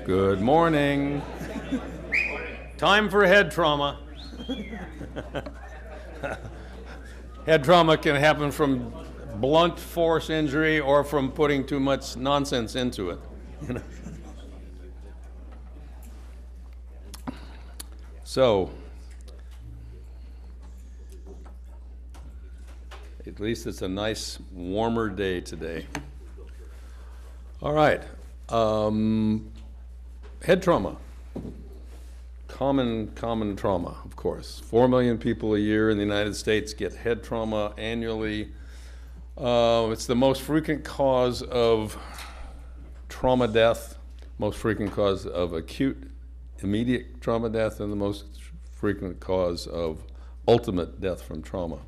Good morning. Time for head trauma. Head trauma can happen from blunt force injury or from putting too much nonsense into it. So, at least it's a nice warmer day today. All right. Head trauma. Common trauma, of course. 4 million people a year in the United States get head trauma annually. It's the most frequent cause of trauma death, most frequent cause of acute immediate trauma death, and the most frequent cause of ultimate death from trauma.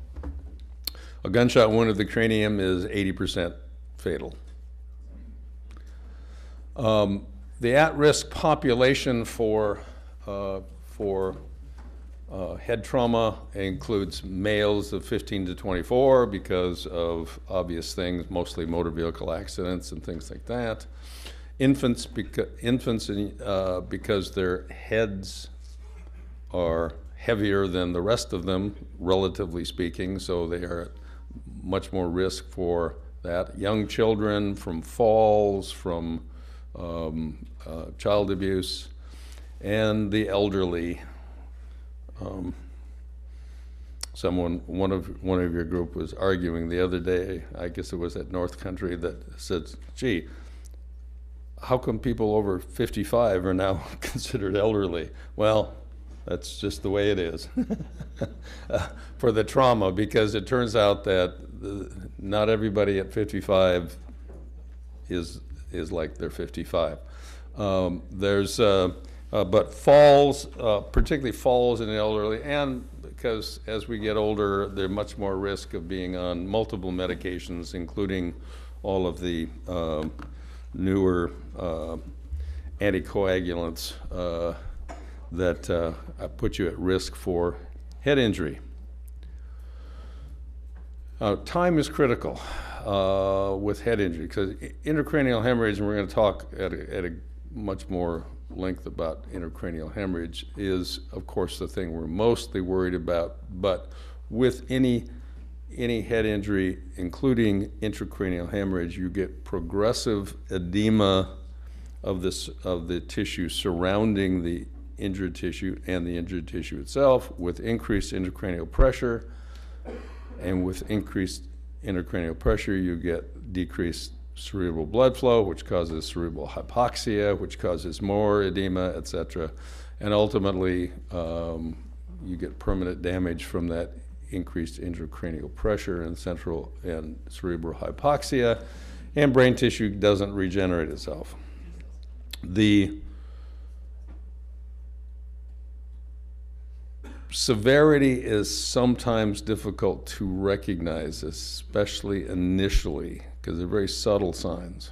A gunshot wound of the cranium is 80% fatal. The at-risk population for head trauma includes males of 15 to 24 because of obvious things, mostly motor vehicle accidents and things like that. Infants because their heads are heavier than the rest of them, relatively speaking, so they are at much more risk for that. Young children from falls, from child abuse, and the elderly. One of your group was arguing the other day, I guess it was at North Country, that said, gee, how come people over 55 are now considered elderly? Well, that's just the way it is for the trauma, because it turns out that not everybody at 55 is like they're 55. But falls, particularly falls in the elderly, and because as we get older, there's much more risk of being on multiple medications, including all of the newer anticoagulants that put you at risk for head injury. Time is critical with head injury, because intracranial hemorrhage, and we're going to talk at a much more length about intracranial hemorrhage, is of course the thing we're mostly worried about. But with any head injury, including intracranial hemorrhage, you get progressive edema of the tissue surrounding the injured tissue and the injured tissue itself, with increased intracranial pressure. And with increased intracranial pressure, you get decreased cerebral blood flow, which causes cerebral hypoxia, which causes more edema, etc. And ultimately, you get permanent damage from that increased intracranial pressure and central and cerebral hypoxia, and brain tissue doesn't regenerate itself. The severity is sometimes difficult to recognize, especially initially, because they're very subtle signs.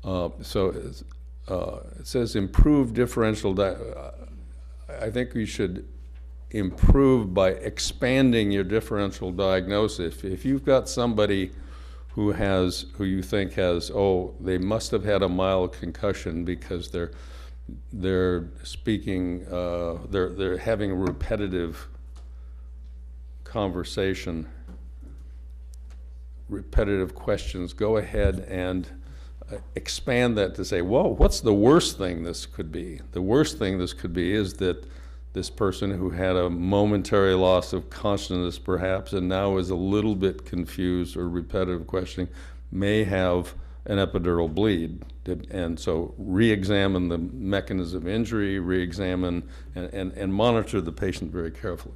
It says improve differential I think we should improve by expanding your differential diagnosis. If you've got somebody who you think has, they must have had a mild concussion because they're speaking, they're having a repetitive conversation, repetitive questions, go ahead and expand that to say, whoa, what's the worst thing this could be? The worst thing this could be is that this person who had a momentary loss of consciousness perhaps, and now is a little bit confused or repetitive questioning, may have an epidural bleed. And so re-examine the mechanism of injury, re-examine and monitor the patient very carefully.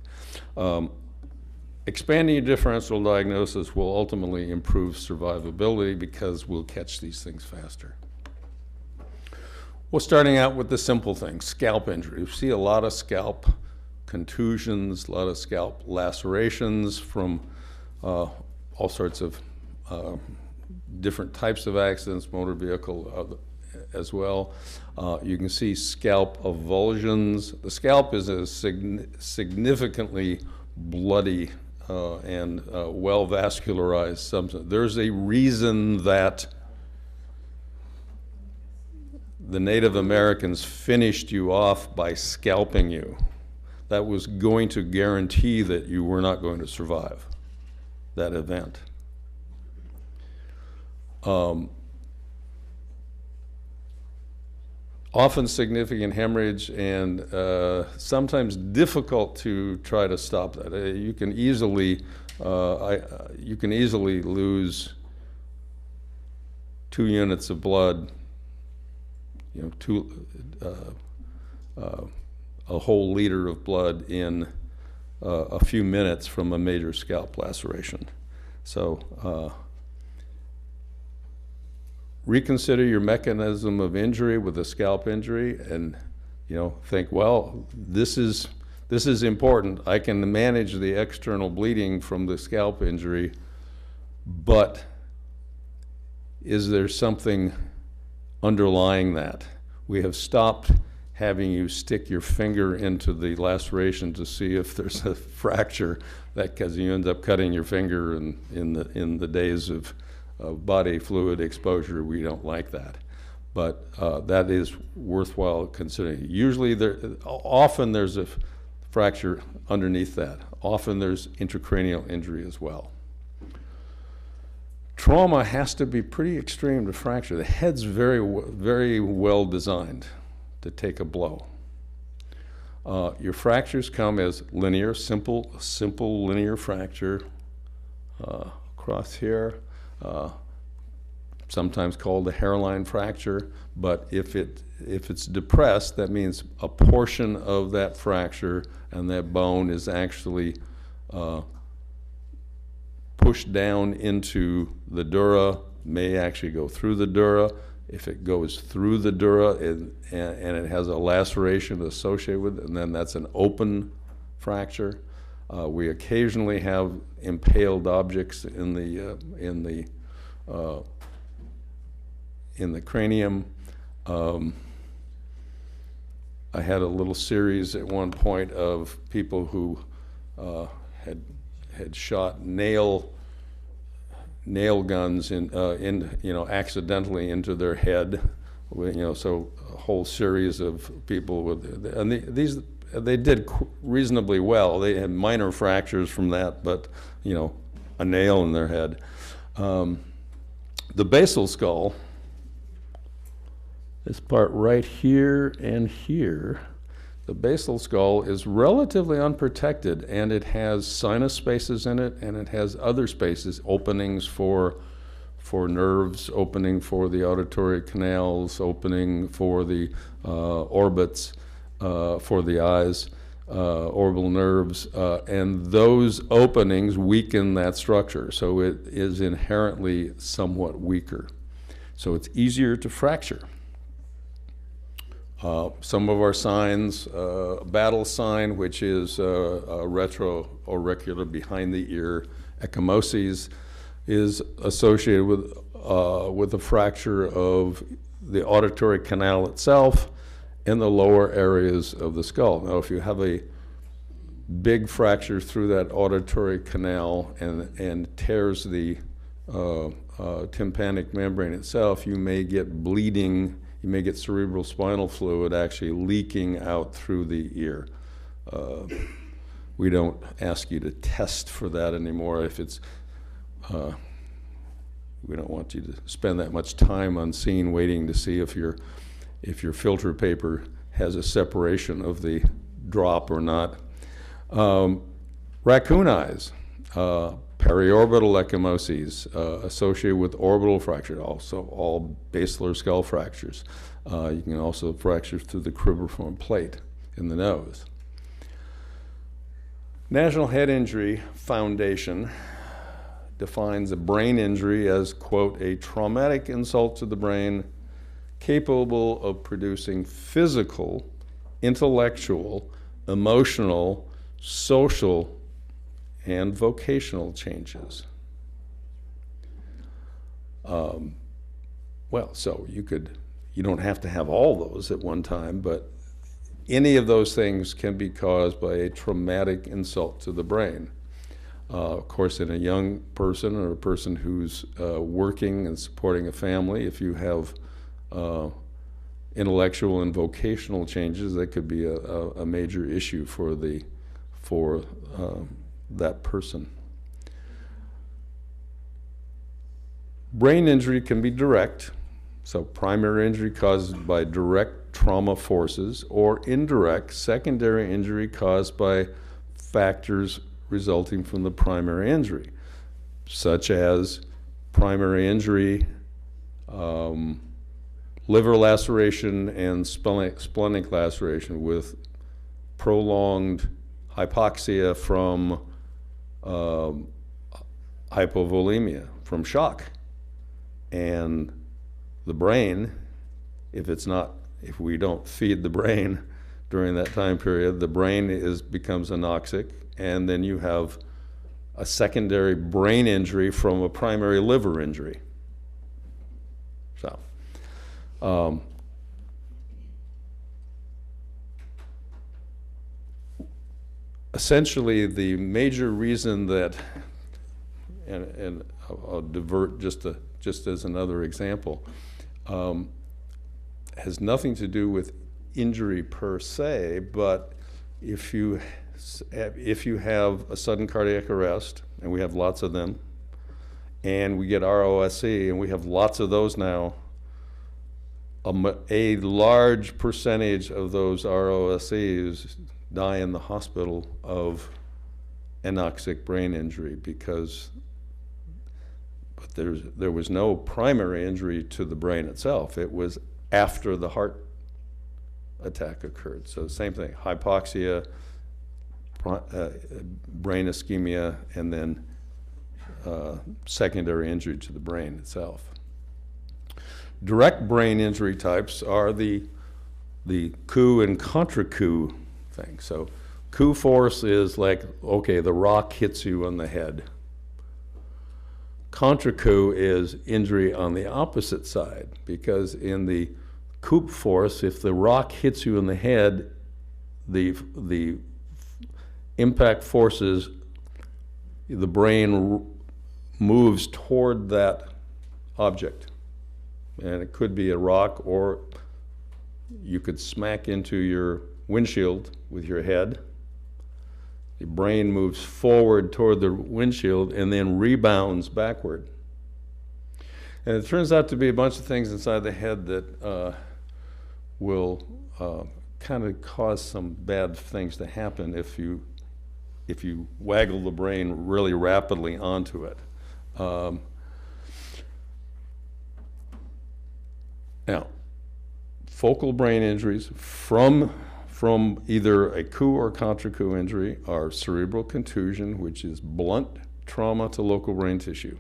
Expanding your differential diagnosis will ultimately improve survivability because we'll catch these things faster. Well, starting out with the simple things, scalp injury. We see a lot of scalp contusions, a lot of scalp lacerations from all sorts of different types of accidents, motor vehicle as well. You can see scalp avulsions. The scalp is a significantly bloody and well vascularized substance. There's a reason that the Native Americans finished you off by scalping you. That was going to guarantee that you were not going to survive that event. Often significant hemorrhage, and sometimes difficult to try to stop that. You can easily lose 2 units of blood, a whole liter of blood in a few minutes from a major scalp laceration. So reconsider your mechanism of injury with a scalp injury, and think, well, this is important. I can manage the external bleeding from the scalp injury, but is there something underlying that? We have stopped having you stick your finger into the laceration to see if there's a fracture, because you end up cutting your finger in the days of body fluid exposure. We don't like that, but that is worthwhile considering. Usually, often there's a fracture underneath that. Often there's intracranial injury as well. Trauma has to be pretty extreme to fracture. The head's very well designed to take a blow. Your fractures come as linear, simple linear fracture across here. Sometimes called a hairline fracture, but if it's depressed, that means a portion of that fracture and that bone is actually pushed down into the dura, may actually go through the dura. If it goes through the dura and it has a laceration associated with it, and then that's an open fracture. We occasionally have impaled objects in the cranium. I had a little series at one point of people who had shot nail guns accidentally into their head. So a whole series of people with, and they did reasonably well. They had minor fractures from that, but a nail in their head. The basal skull, this part right here and here, the basal skull is relatively unprotected, and it has sinus spaces in it, and it has other spaces, openings for nerves, opening for the auditory canals, opening for the orbits, for the eyes, orbital nerves, and those openings weaken that structure, so it is inherently somewhat weaker. So it's easier to fracture. Some of our signs, battle sign, which is retroauricular behind the ear ecchymosis, is associated with a fracture of the auditory canal itself and the lower areas of the skull. Now, if you have a big fracture through that auditory canal and tears the tympanic membrane itself, you may get bleeding. You may get cerebral spinal fluid actually leaking out through the ear. We don't ask you to test for that anymore. If it's, we don't want you to spend that much time on scene waiting to see if your filter has a separation of the drop or not. Raccoon eyes. Periorbital ecchymoses associated with orbital fracture, also all basilar skull fractures. You can also fracture through the cribriform plate in the nose. National Head Injury Foundation defines a brain injury as, quote, a traumatic insult to the brain capable of producing physical, intellectual, emotional, social, and vocational changes. Well, so you don't have to have all those at one time, but any of those things can be caused by a traumatic insult to the brain. Of course, in a young person or a person who's working and supporting a family, if you have intellectual and vocational changes, that could be a major issue for that person. Brain injury can be direct, so primary injury caused by direct trauma forces, or indirect secondary injury caused by factors resulting from the primary injury, such as primary injury, liver laceration and splenic laceration with prolonged hypoxia from hypovolemia, from shock. And the brain, if we don't feed the brain during that time period, the brain becomes anoxic, and then you have a secondary brain injury from a primary liver injury. So, essentially, the major reason that, and I'll divert just as another example, has nothing to do with injury per se, but if you have a sudden cardiac arrest, and we have lots of them, and we get ROSE, and we have lots of those now, a large percentage of those ROSEs die in the hospital of anoxic brain injury but there was no primary injury to the brain itself. It was after the heart attack occurred. So same thing, hypoxia, brain ischemia, and then secondary injury to the brain itself. Direct brain injury types are the coup and contra coup thing. So coup force is like, okay, the rock hits you on the head. Contra coup is injury on the opposite side, because in the coup force, if the rock hits you in the head, the impact forces, the brain moves toward that object. And it could be a rock, or you could smack into your windshield with your head. The brain moves forward toward the windshield and then rebounds backward. And it turns out to be a bunch of things inside the head that will kind of cause some bad things to happen if you waggle the brain really rapidly onto it. Now, focal brain injuries from either a coup or contra coup injury are cerebral contusion, which is blunt trauma to local brain tissue.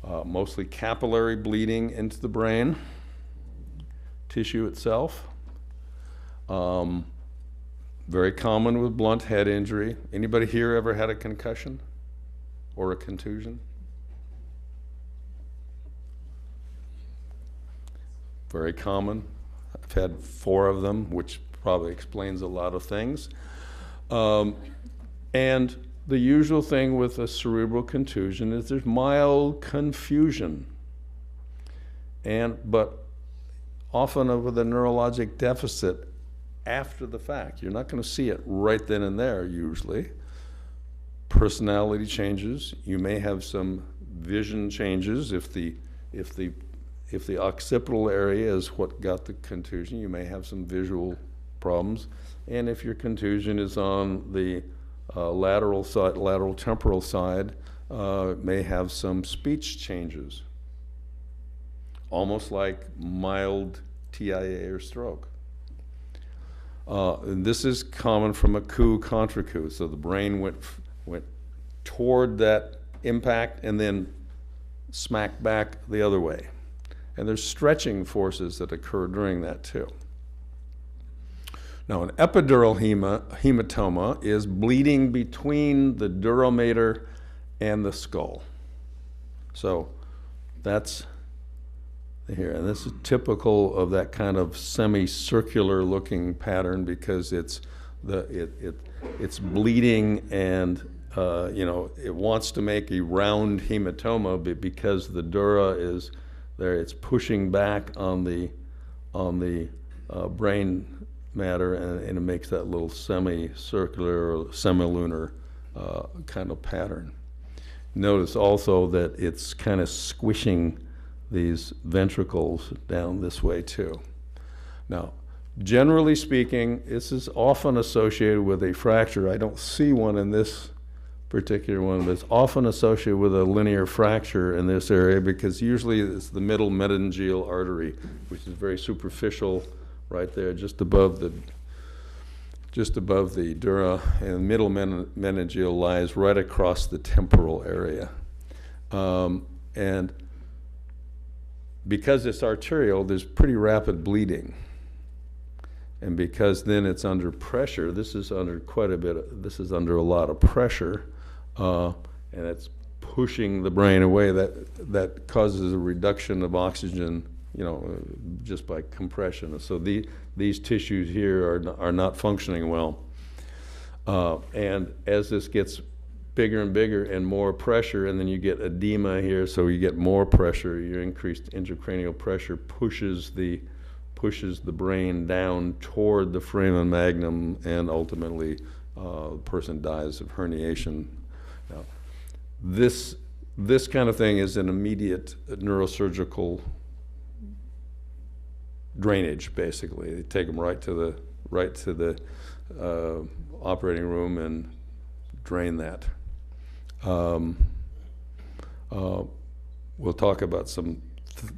Mostly capillary bleeding into the brain tissue itself. Very common with blunt head injury. Anybody here ever had a concussion or a contusion? Very common. I've had 4 of them, which probably explains a lot of things. And the usual thing with a cerebral contusion is there's mild confusion. But often with a neurologic deficit after the fact. You're not going to see it right then and there usually. Personality changes. You may have some vision changes if the occipital area is what got the contusion. You may have some visual problems. And if your contusion is on the lateral temporal side, may have some speech changes, almost like mild TIA or stroke. And this is common from a coup contra coup. So the brain went toward that impact and then smacked back the other way. And there's stretching forces that occur during that too. Now, an epidural hematoma is bleeding between the dura mater and the skull. So that's here, and this is typical of that kind of semicircular looking pattern because it's bleeding and it wants to make a round hematoma, but because the dura is there, it's pushing back on the brain matter, and it makes that little semicircular or semilunar kind of pattern. Notice also that it's kind of squishing these ventricles down this way too. Now, generally speaking, this is often associated with a fracture. I don't see one in this particular one, but it's often associated with a linear fracture in this area, because usually it's the middle meningeal artery, which is very superficial right there, just above the dura, and middle meningeal lies right across the temporal area. And because it's arterial, there's pretty rapid bleeding. And because then it's under pressure, this is under a lot of pressure, and it's pushing the brain away. That causes a reduction of oxygen, just by compression. So these tissues here are not functioning well. And as this gets bigger and bigger and more pressure, and then you get edema here, so you get more pressure, your increased intracranial pressure pushes the brain down toward the foramen magnum, and ultimately the person dies of herniation. Now, this kind of thing is an immediate neurosurgical drainage. Basically, they take them right to the operating room and drain that. We'll talk about some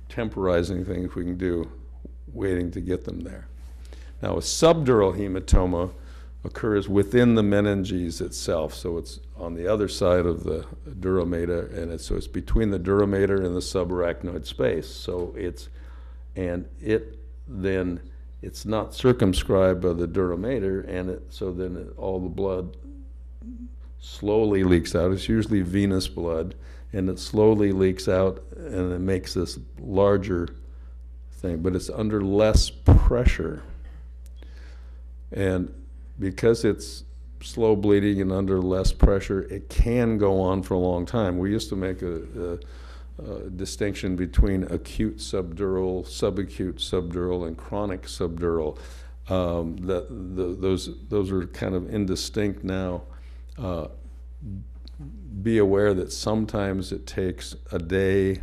temporizing things we can do, waiting to get them there. Now, a subdural hematoma occurs within the meninges itself, so it's on the other side of the dura mater, and it's between the dura mater and the subarachnoid space. So it's not circumscribed by the dura mater, and so then all the blood slowly leaks out. It's usually venous blood, and it slowly leaks out, and it makes this larger thing, but it's under less pressure. And because it's slow bleeding and under less pressure, it can go on for a long time. We used to make a distinction between acute subdural, subacute subdural, and chronic subdural. Those are kind of indistinct now. Be aware that sometimes it takes a day,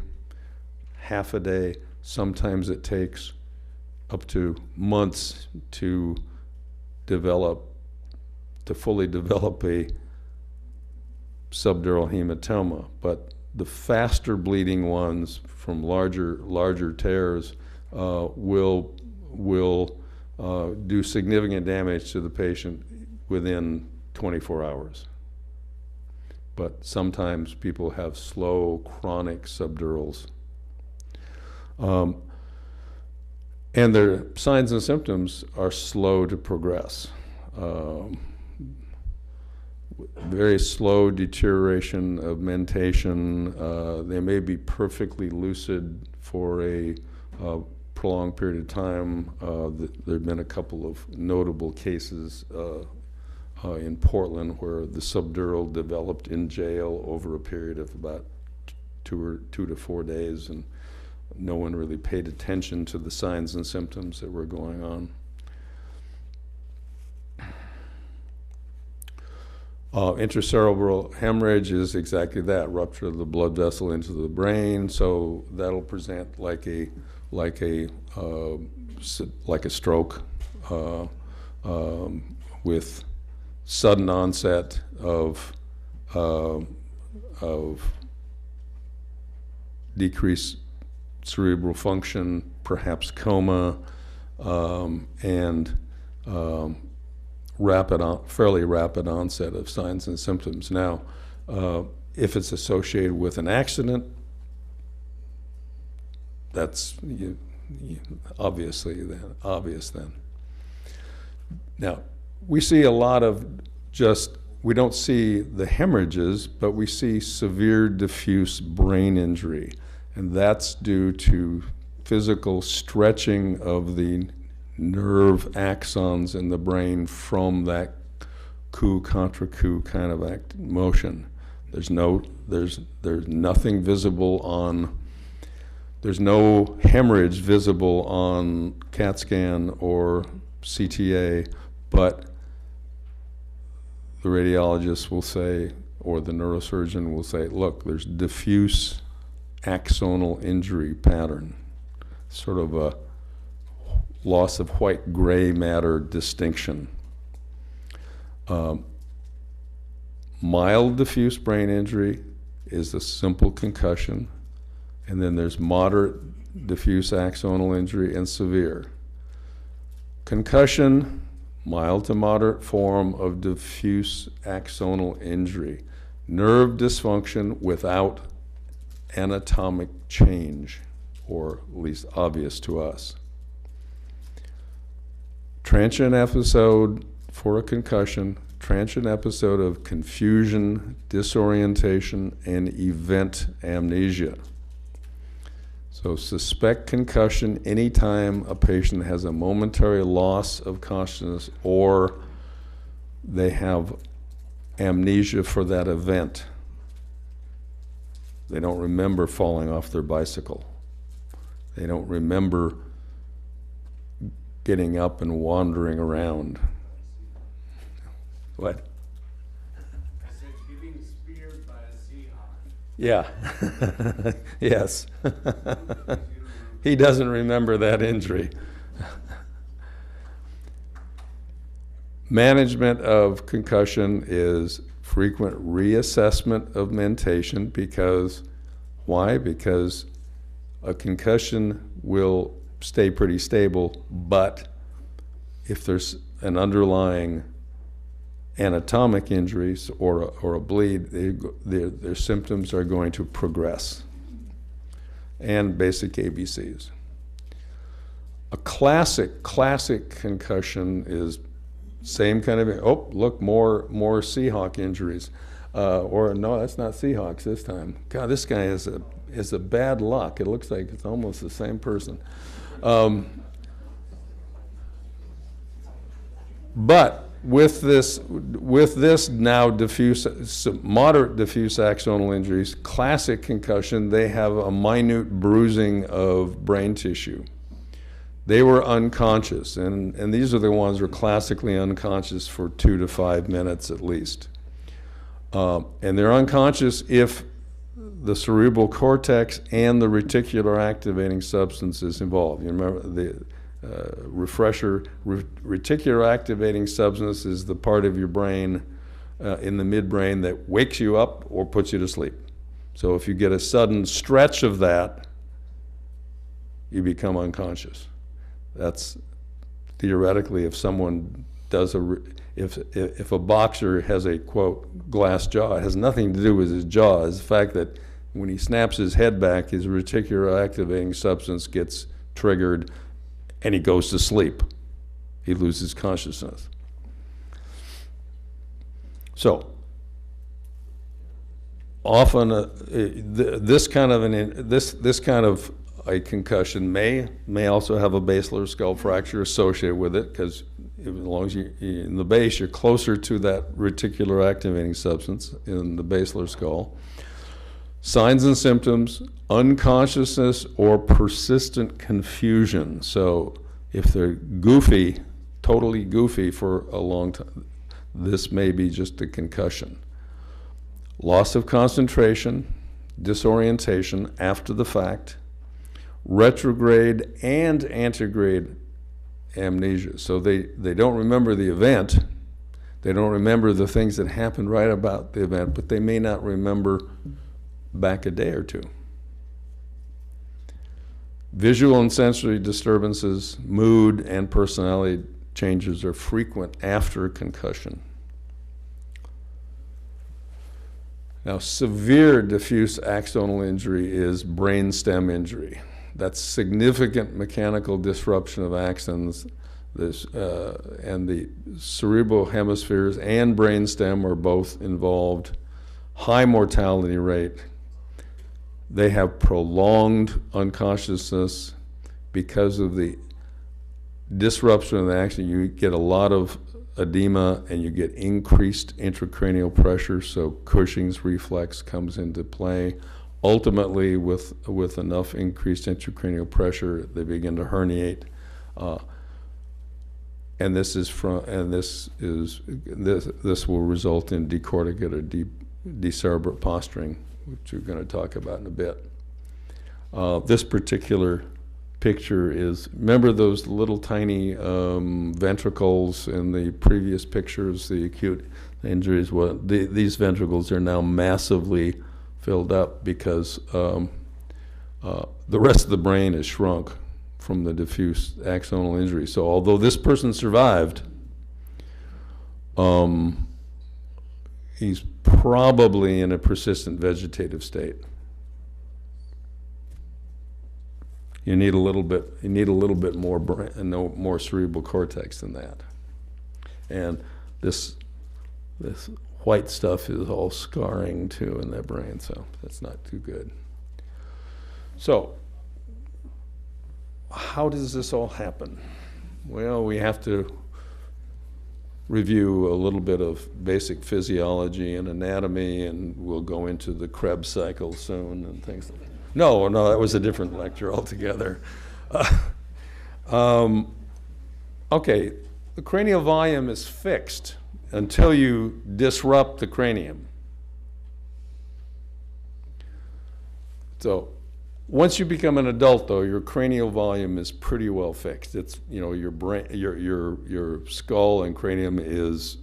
half a day, sometimes it takes up to months to fully develop a subdural hematoma. But the faster bleeding ones from larger tears will do significant damage to the patient within 24 hours. But sometimes people have slow, chronic subdurals. And their signs and symptoms are slow to progress. Very slow deterioration of mentation. They may be perfectly lucid for a prolonged period of time. There have been a couple of notable cases in Portland where the subdural developed in jail over a period of about 2 to 4 days, and no one really paid attention to the signs and symptoms that were going on. Intracerebral hemorrhage is exactly that, rupture of the blood vessel into the brain. So that'll present like a stroke with sudden onset of decreased cerebral function, perhaps coma, and fairly rapid onset of signs and symptoms. Now, if it's associated with an accident, that's obvious then. Now, we see a lot of we don't see the hemorrhages, but we see severe diffuse brain injury. And that's due to physical stretching of the nerve axons in the brain from that coup contra coup kind of motion. There's nothing visible on There's no hemorrhage visible on CAT scan or CTA, but the radiologist will say, or the neurosurgeon will say, look, there's diffuse axonal injury pattern, sort of a loss of white-gray matter distinction. Mild diffuse brain injury is a simple concussion, and then there's moderate diffuse axonal injury and severe. Concussion, mild to moderate form of diffuse axonal injury. Nerve dysfunction without anatomic change, or at least obvious to us. Transient episode for a concussion, transient episode of confusion, disorientation, and event amnesia. So suspect concussion anytime a patient has a momentary loss of consciousness or they have amnesia for that event. They don't remember falling off their bicycle. They don't remember getting up and wandering around. What? I said getting speared by a Seahawk. Yeah. Yes. He doesn't remember that injury. Management of concussion is frequent reassessment of mentation because, why? Because a concussion will stay pretty stable, but if there's an underlying anatomic injuries or a bleed, their symptoms are going to progress. And basic ABCs. A classic concussion is same kind of, oh, look, more Seahawk injuries. Or no, that's not Seahawks this time. God, this guy is a bad luck. It looks like it's almost the same person. But with this now moderate diffuse axonal injuries, classic concussion, they have a minute bruising of brain tissue. They were unconscious, and these are the ones who are classically unconscious for 2 to 5 minutes at least. And they're unconscious if the cerebral cortex and the reticular activating substance is involved. You remember the refresher, reticular activating substance is the part of your brain in the midbrain that wakes you up or puts you to sleep. So if you get a sudden stretch of that, you become unconscious. That's theoretically if someone does if a boxer has a, quote, glass jaw, it has nothing to do with his jaw. It's the fact that when he snaps his head back, his reticular activating substance gets triggered and he goes to sleep. He loses consciousness. So often this kind of a concussion may also have a basilar skull fracture associated with it, because as long as you in the base, you're closer to that reticular activating substance in the basilar skull. Signs and symptoms: unconsciousness or persistent confusion. So if they're goofy, totally goofy for a long time, this may be just a concussion. Loss of concentration, disorientation after the fact, retrograde and antegrade amnesia. So they don't remember the event, they don't remember the things that happened right about the event, but they may not remember back a day or two. Visual and sensory disturbances, mood and personality changes are frequent after concussion. Now, severe diffuse axonal injury is brainstem injury. That's significant mechanical disruption of axons, and the cerebral hemispheres and brainstem are both involved. High mortality rate. They have prolonged unconsciousness because of the disruption of the axon. You get a lot of edema and you get increased intracranial pressure, so Cushing's reflex comes into play. ultimately, with enough increased intracranial pressure, they begin to herniate. And this will result in decorticate or decerebrate posturing, which we're going to talk about in a bit. This particular picture is, remember those little tiny ventricles in the previous pictures, the acute injuries? Well, these ventricles are now massively filled up because the rest of the brain is shrunk from the diffuse axonal injury. So although this person survived, he's probably in a persistent vegetative state. You need a little bit more brain, more cerebral cortex than that. And this white stuff is all scarring too in that brain, so that's not too good. So how does this all happen? Well, we have to review a little bit of basic physiology and anatomy, and we'll go into the Krebs cycle soon and things like that. No, that was a different lecture altogether. Okay, the cranial volume is fixed until you disrupt the cranium. So once you become an adult, though, your cranial volume is pretty well fixed. It's, you know, your brain, your skull and cranium is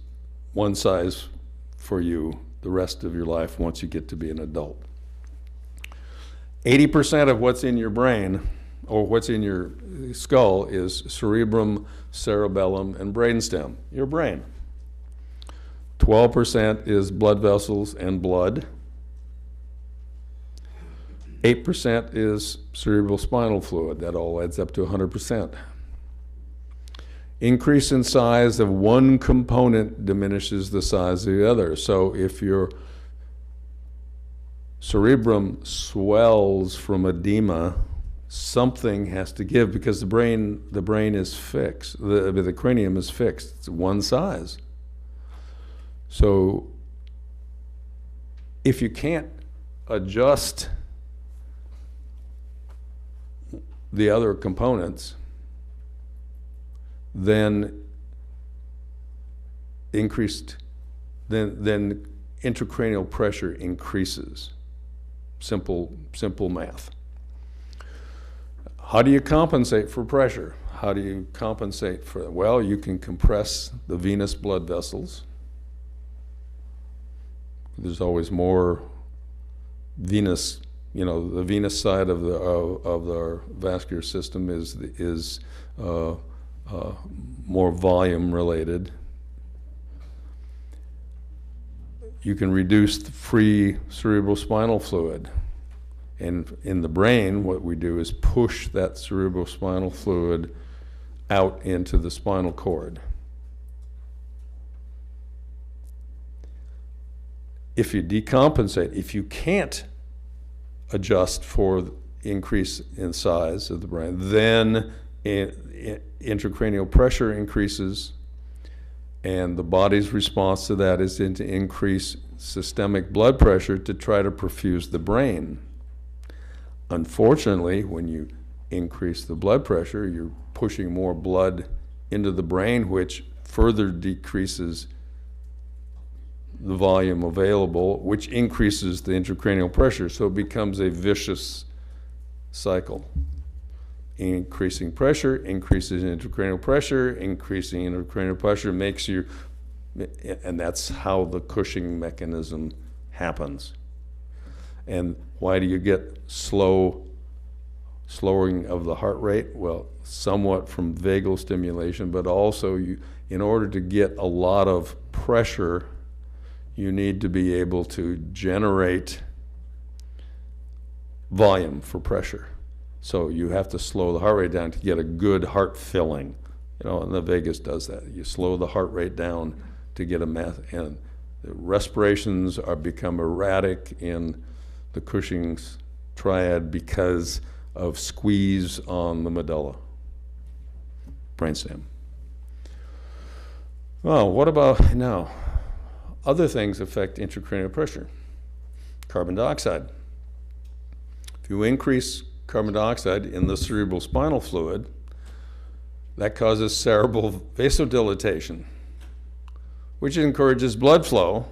one size for you the rest of your life once you get to be an adult. 80% of what's in your brain, or what's in your skull, is cerebrum, cerebellum, and brainstem, your brain. 12% is blood vessels and blood. 8% is cerebral spinal fluid. That all adds up to 100%. Increase in size of one component diminishes the size of the other. So if your cerebrum swells from edema, something has to give, because the brain is fixed. The cranium is fixed. It's one size. So if you can't adjust the other components, then intracranial pressure increases. Simple math. How do you compensate for pressure? How do you compensate for, well, you can compress the venous blood vessels. There's always more venous, you know, the venous side of our vascular system is more volume related. You can reduce the free cerebral spinal fluid. And in the brain, what we do is push that cerebral spinal fluid out into the spinal cord. If you decompensate, if you can't adjust for the increase in size of the brain, then intracranial pressure increases, and the body's response to that is to increase systemic blood pressure to try to perfuse the brain. Unfortunately, when you increase the blood pressure, you're pushing more blood into the brain, which further decreases the volume available, which increases the intracranial pressure. So it becomes a vicious cycle. Increasing pressure increases intracranial pressure, increasing intracranial pressure makes you, and that's how the Cushing mechanism happens. And why do you get slowing of the heart rate? Well, somewhat from vagal stimulation, but also in order to get a lot of pressure, you need to be able to generate volume for pressure. So you have to slow the heart rate down to get a good heart filling. You know, and the vagus does that. You slow the heart rate down to get and the respirations become erratic in the Cushing's triad because of squeeze on the medulla, brainstem. Well, what about now? Other things affect intracranial pressure. Carbon dioxide. If you increase carbon dioxide in the cerebral spinal fluid, that causes cerebral vasodilatation, which encourages blood flow,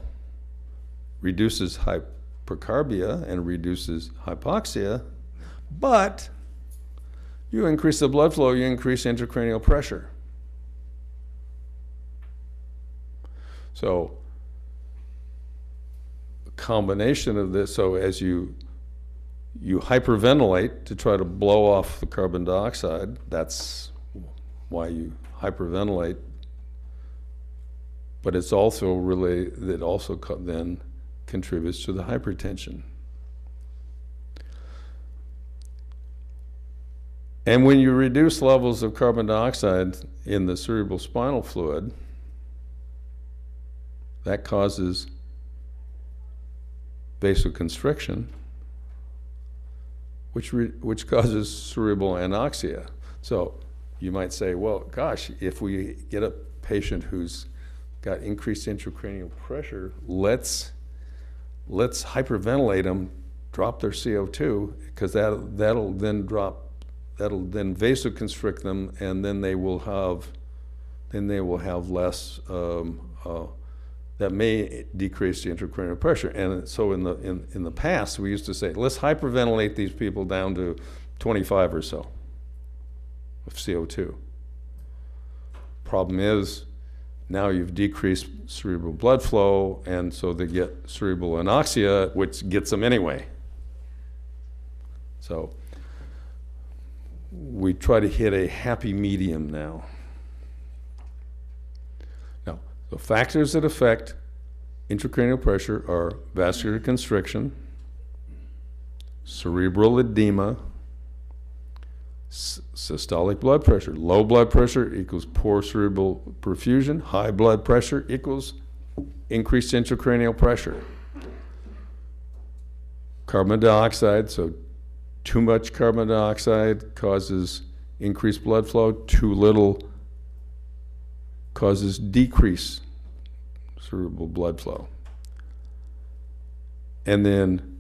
reduces hypercarbia and reduces hypoxia, but you increase the blood flow, you increase intracranial pressure. So a combination of this, so as you hyperventilate to try to blow off the carbon dioxide, that's why you hyperventilate, but it's also really, it also then contributes to the hypertension. And when you reduce levels of carbon dioxide in the cerebral spinal fluid, that causes vasoconstriction, which causes cerebral anoxia. So you might say, well, gosh, if we get a patient who's got increased intracranial pressure, let's hyperventilate them, drop their CO2, because that'll then vasoconstrict them, and then they will have less. That may decrease the intracranial pressure. And so in the past, we used to say, let's hyperventilate these people down to 25 or so of CO2. Problem is, now you've decreased cerebral blood flow, and so they get cerebral anoxia, which gets them anyway. So we try to hit a happy medium now. Now, the factors that affect intracranial pressure are vascular constriction, cerebral edema, systolic blood pressure. Low blood pressure equals poor cerebral perfusion. High blood pressure equals increased intracranial pressure. Carbon dioxide, so too much carbon dioxide causes increased blood flow. Too little causes decreased cerebral blood flow. And then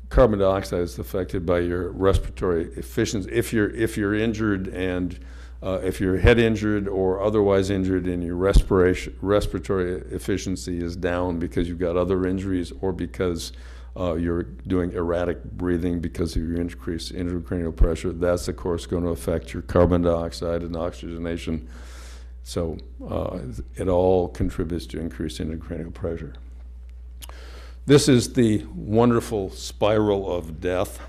carbon dioxide is affected by your respiratory efficiency. If you're injured, and if you're head injured or otherwise injured, and your respiratory efficiency is down because you've got other injuries, or because you're doing erratic breathing because of your increased intracranial pressure, that's of course going to affect your carbon dioxide and oxygenation. So it all contributes to increased intracranial pressure. This is the wonderful spiral of death.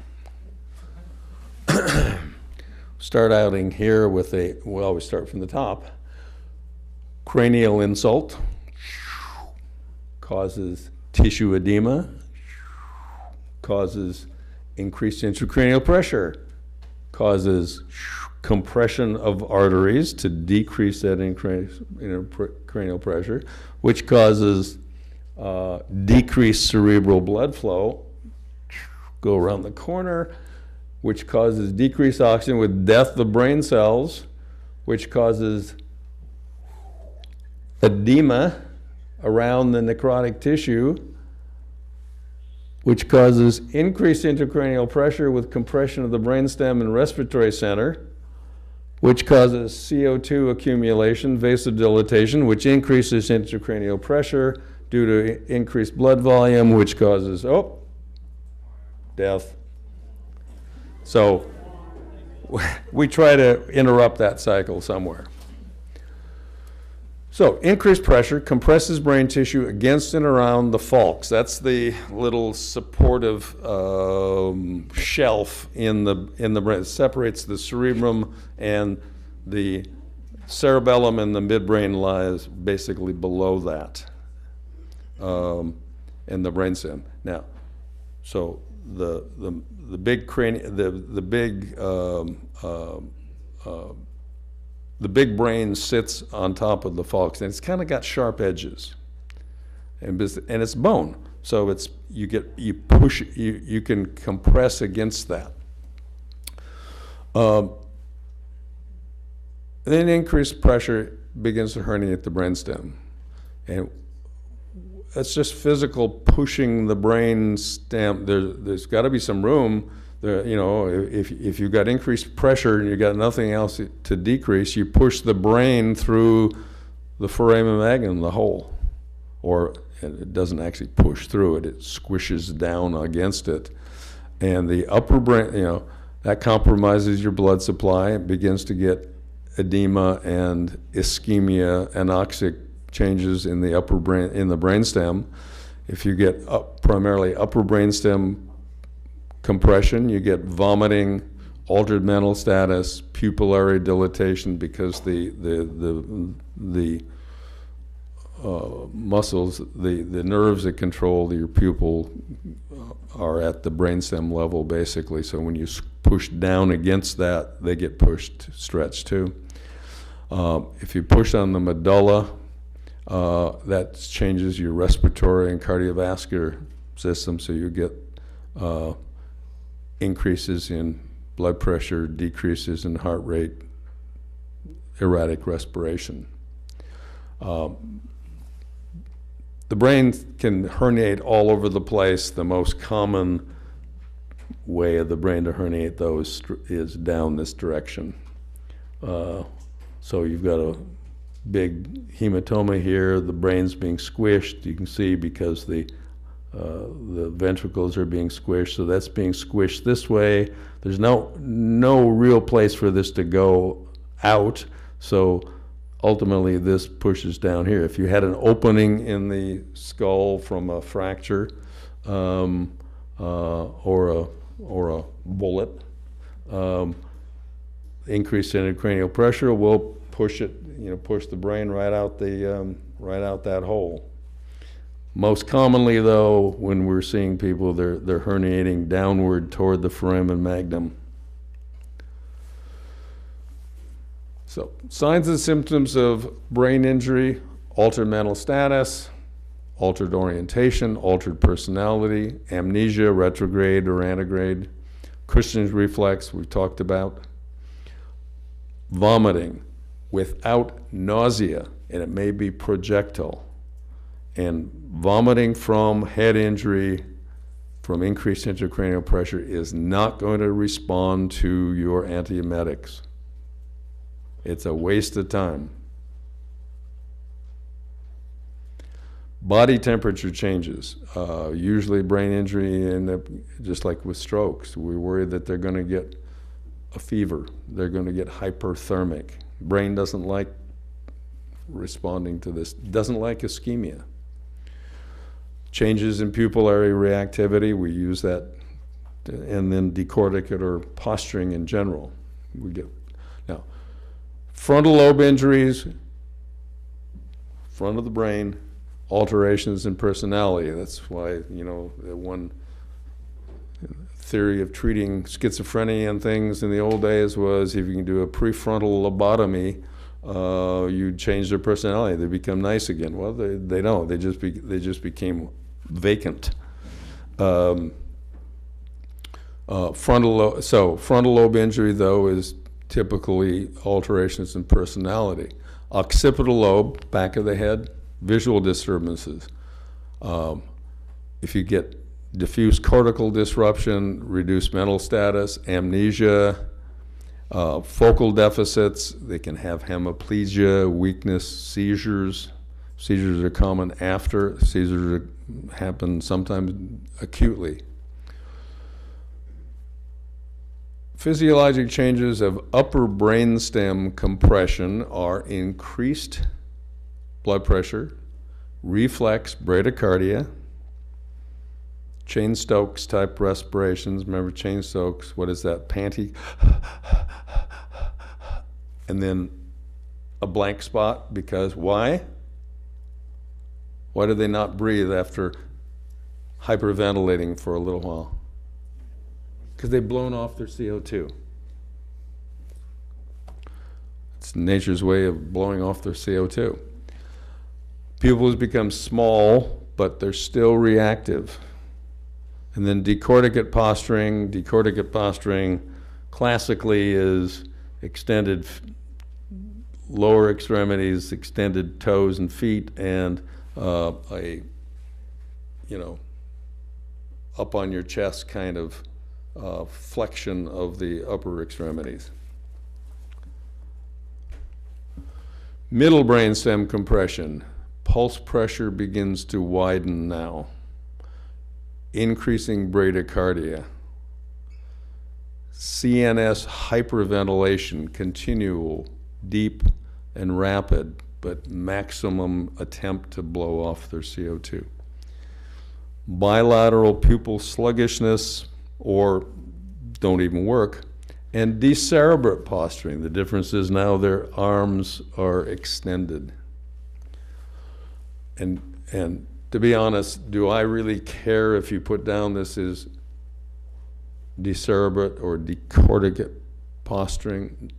Start outing here with we start from the top. Cranial insult causes tissue edema, causes increased intracranial pressure, causes compression of arteries to decrease that intracranial pressure, which causes decreased cerebral blood flow, go around the corner, which causes decreased oxygen with death of brain cells, which causes edema around the necrotic tissue, which causes increased intracranial pressure with compression of the brainstem and respiratory center, which causes CO2 accumulation, vasodilatation, which increases intracranial pressure due to increased blood volume, which causes, death. So we try to interrupt that cycle somewhere. So increased pressure compresses brain tissue against and around the falx. That's the little supportive shelf in the brain. It separates the cerebrum, and the cerebellum and the midbrain lies basically below that, in the brainstem. Now, so the big cranium, the big brain sits on top of the falx, and it's kind of got sharp edges, and it's bone. So you can compress against that. Then increased pressure begins to herniate the brainstem, and that's just physical pushing the brain stem. There's got to be some room. There, you know, if you've got increased pressure and you've got nothing else to decrease, you push the brain through the foramen magnum, the hole. Or it doesn't actually push through it, it squishes down against it. And the upper brain, you know, that compromises your blood supply. It begins to get edema and ischemia, anoxic changes in the upper brain, in the brainstem. If you get primarily upper brainstem compression, you get vomiting, altered mental status, pupillary dilatation, because the muscles, the nerves that control your pupil are at the brainstem level, basically. So when you push down against that, they get pushed, stretched too. If you push on the medulla, that changes your respiratory and cardiovascular system, so you get increases in blood pressure, decreases in heart rate, erratic respiration. The brain can herniate all over the place. The most common way of the brain to herniate those is down this direction. So you've got a big hematoma here. The brain's being squished. You can see because the ventricles are being squished. So that's being squished this way. There's no real place for this to go out. So ultimately, this pushes down here. If you had an opening in the skull from a fracture or a bullet, increased intracranial pressure will push it, push the brain right out that hole. Most commonly, though, when we're seeing people, they're herniating downward toward the foramen magnum. So, signs and symptoms of brain injury: altered mental status, altered orientation, altered personality, amnesia, retrograde or antegrade, Cushing's reflex, we've talked about, vomiting without nausea, and it may be projectile. And vomiting from head injury, from increased intracranial pressure, is not going to respond to your antiemetics. It's a waste of time. Body temperature changes. Usually brain injury, and just like with strokes, we worry that they're going to get a fever. They're going to get hyperthermic. Brain doesn't like responding to this, doesn't like ischemia. Changes in pupillary reactivity, we use that, and then decorticate or posturing in general. We get now. Frontal lobe injuries, front of the brain, alterations in personality. That's why, the one theory of treating schizophrenia and things in the old days was if you can do a prefrontal lobotomy, you change their personality. They become nice again. Well, they don't. They just became vacant. Frontal lobe injury, though, is typically alterations in personality. Occipital lobe, back of the head, visual disturbances. If you get diffuse cortical disruption, reduced mental status, amnesia, focal deficits, they can have hemiplegia, weakness, seizures. Seizures are common after. Seizures happen sometimes acutely. Physiologic changes of upper brainstem compression are increased blood pressure, reflex bradycardia, Cheyne-Stokes type respirations. Remember Cheyne-Stokes, what is that? Panty. And then a blank spot, because why? Why do they not breathe after hyperventilating for a little while? Because they've blown off their CO2. It's nature's way of blowing off their CO2. Pupils become small, but they're still reactive. And then decorticate posturing. Decorticate posturing classically is extended lower extremities, extended toes and feet, and a you know, up on your chest kind of flexion of the upper extremities. Middle brainstem compression. Pulse pressure begins to widen now. Increasing bradycardia. CNS hyperventilation, continual, deep, and rapid, but maximum attempt to blow off their CO2. Bilateral pupil sluggishness, or don't even work, and decerebrate posturing. The difference is now their arms are extended. And to be honest, do I really care if you put down this is decerebrate or decorticate posturing?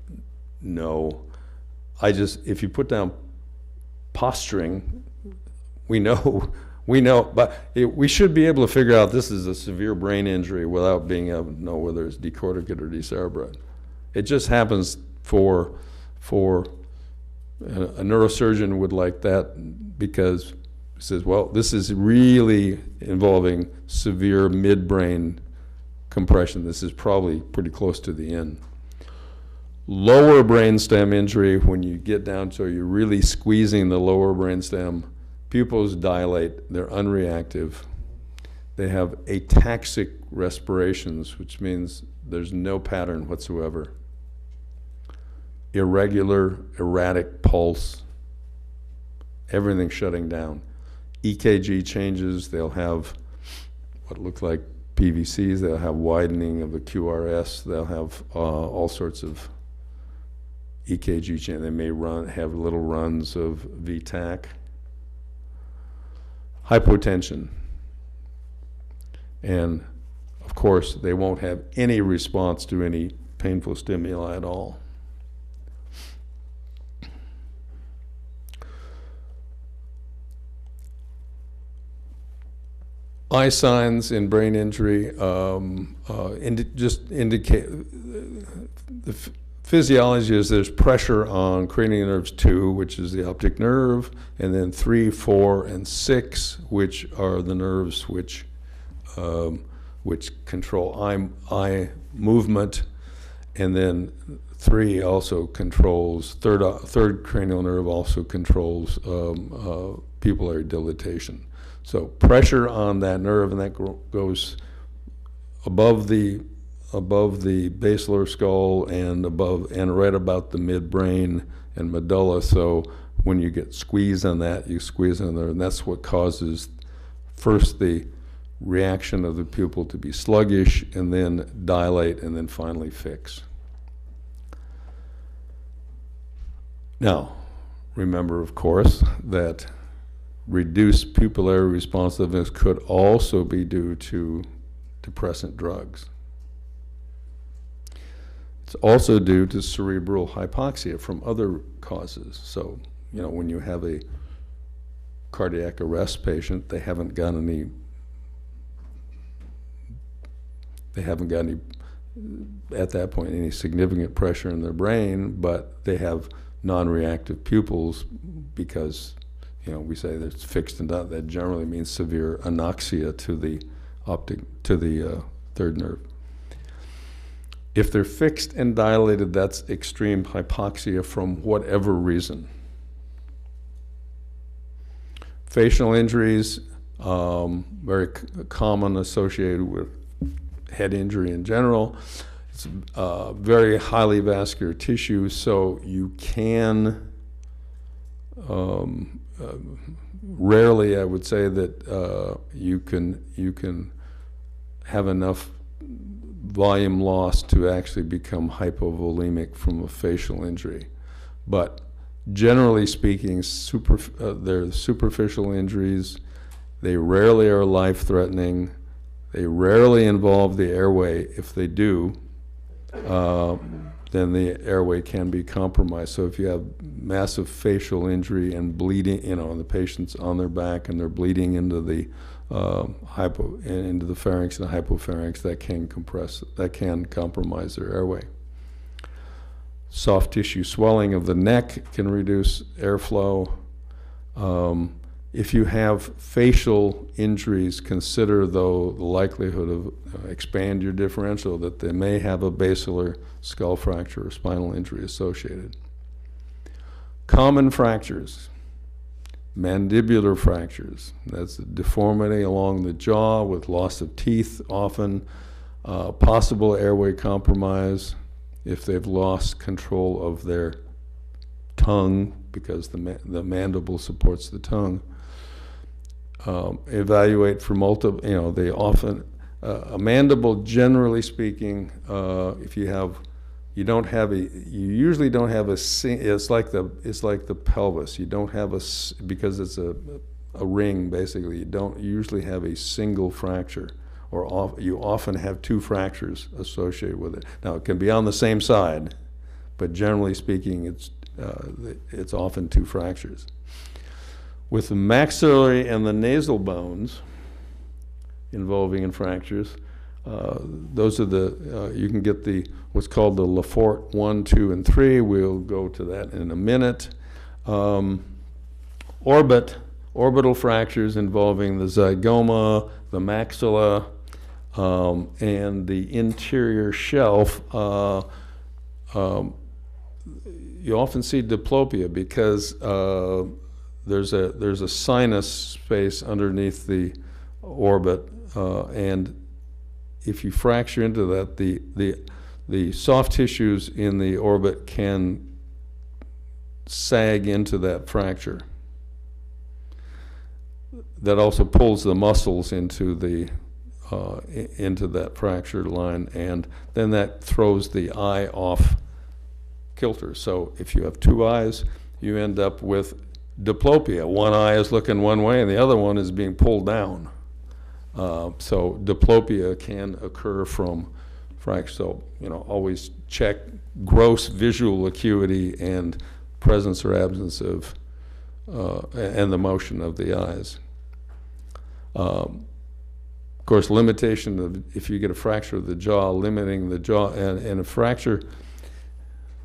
No. If you put down posturing, we know, but we should be able to figure out this is a severe brain injury without being able to know whether it's decorticate or decerebrate. It just happens for a neurosurgeon would like that because he says, well, this is really involving severe midbrain compression. This is probably pretty close to the end. Lower brainstem injury, when you get down to you're really squeezing the lower brainstem, pupils dilate, they're unreactive. They have ataxic respirations, which means there's no pattern whatsoever. Irregular, erratic pulse, everything shutting down. EKG changes, they'll have what look like PVCs, they'll have widening of the QRS, they'll have all sorts of EKG change. They may have little runs of VTAC. Hypotension. And of course, they won't have any response to any painful stimuli at all. Eye signs in brain injury just indicate the physiology is there's pressure on cranial nerves 2, which is the optic nerve, and then 3, 4, and 6, which are the nerves which control eye movement, and then 3 also controls, third cranial nerve also controls pupillary dilatation. So pressure on that nerve, and that goes above the basilar skull and right about the midbrain and medulla. So when you get squeezed on that, you squeeze on there, and that's what causes first the reaction of the pupil to be sluggish, and then dilate, and then finally fix. Now, remember, of course, that reduced pupillary responsiveness could also be due to depressant drugs. It's also due to cerebral hypoxia from other causes. So, you know, when you have a cardiac arrest patient, they haven't got any at that point any significant pressure in their brain, but they have non-reactive pupils because, you know, we say that it's fixed and done. That generally means severe anoxia to the third nerve. If they're fixed and dilated, that's extreme hypoxia from whatever reason. Facial injuries, very common associated with head injury in general. It's very highly vascular tissue, so you can rarely, I would say that you can have enough volume loss to actually become hypovolemic from a facial injury. But generally speaking, they're superficial injuries. They rarely are life-threatening. They rarely involve the airway. If they do, then the airway can be compromised. So if you have massive facial injury and bleeding, you know, and the patient's on their back and they're bleeding into the into the pharynx and the hypopharynx, that can compromise their airway. Soft tissue swelling of the neck can reduce airflow. If you have facial injuries, consider, though, the likelihood of expand your differential that they may have a basilar skull fracture or spinal injury associated. Common fractures, mandibular fractures. That's a deformity along the jaw with loss of teeth, often possible airway compromise if they've lost control of their tongue because the mandible supports the tongue. Evaluate for multiple, they often, a mandible, generally speaking, if you usually don't have it's like the pelvis. You don't have because it's a ring, basically. You don't usually have a single fracture, or you often have two fractures associated with it. Now, it can be on the same side, but generally speaking, it's often two fractures. With the maxillary and the nasal bones involving in fractures, those are you can get what's called the Lefort 1, 2, and 3. We'll go to that in a minute. Orbital fractures involving the zygoma, the maxilla, and the interior shelf. You often see diplopia because there's a sinus space underneath the orbit, and if you fracture into that, the soft tissues in the orbit can sag into that fracture. That also pulls the muscles into that fractured line, and then that throws the eye off kilter. So if you have two eyes, you end up with diplopia. One eye is looking one way and the other one is being pulled down. So diplopia can occur from fracture. So, always check gross visual acuity and presence or absence of, and the motion of the eyes. Of course, limitation of, if you get a fracture of the jaw, limiting the jaw, and a fracture,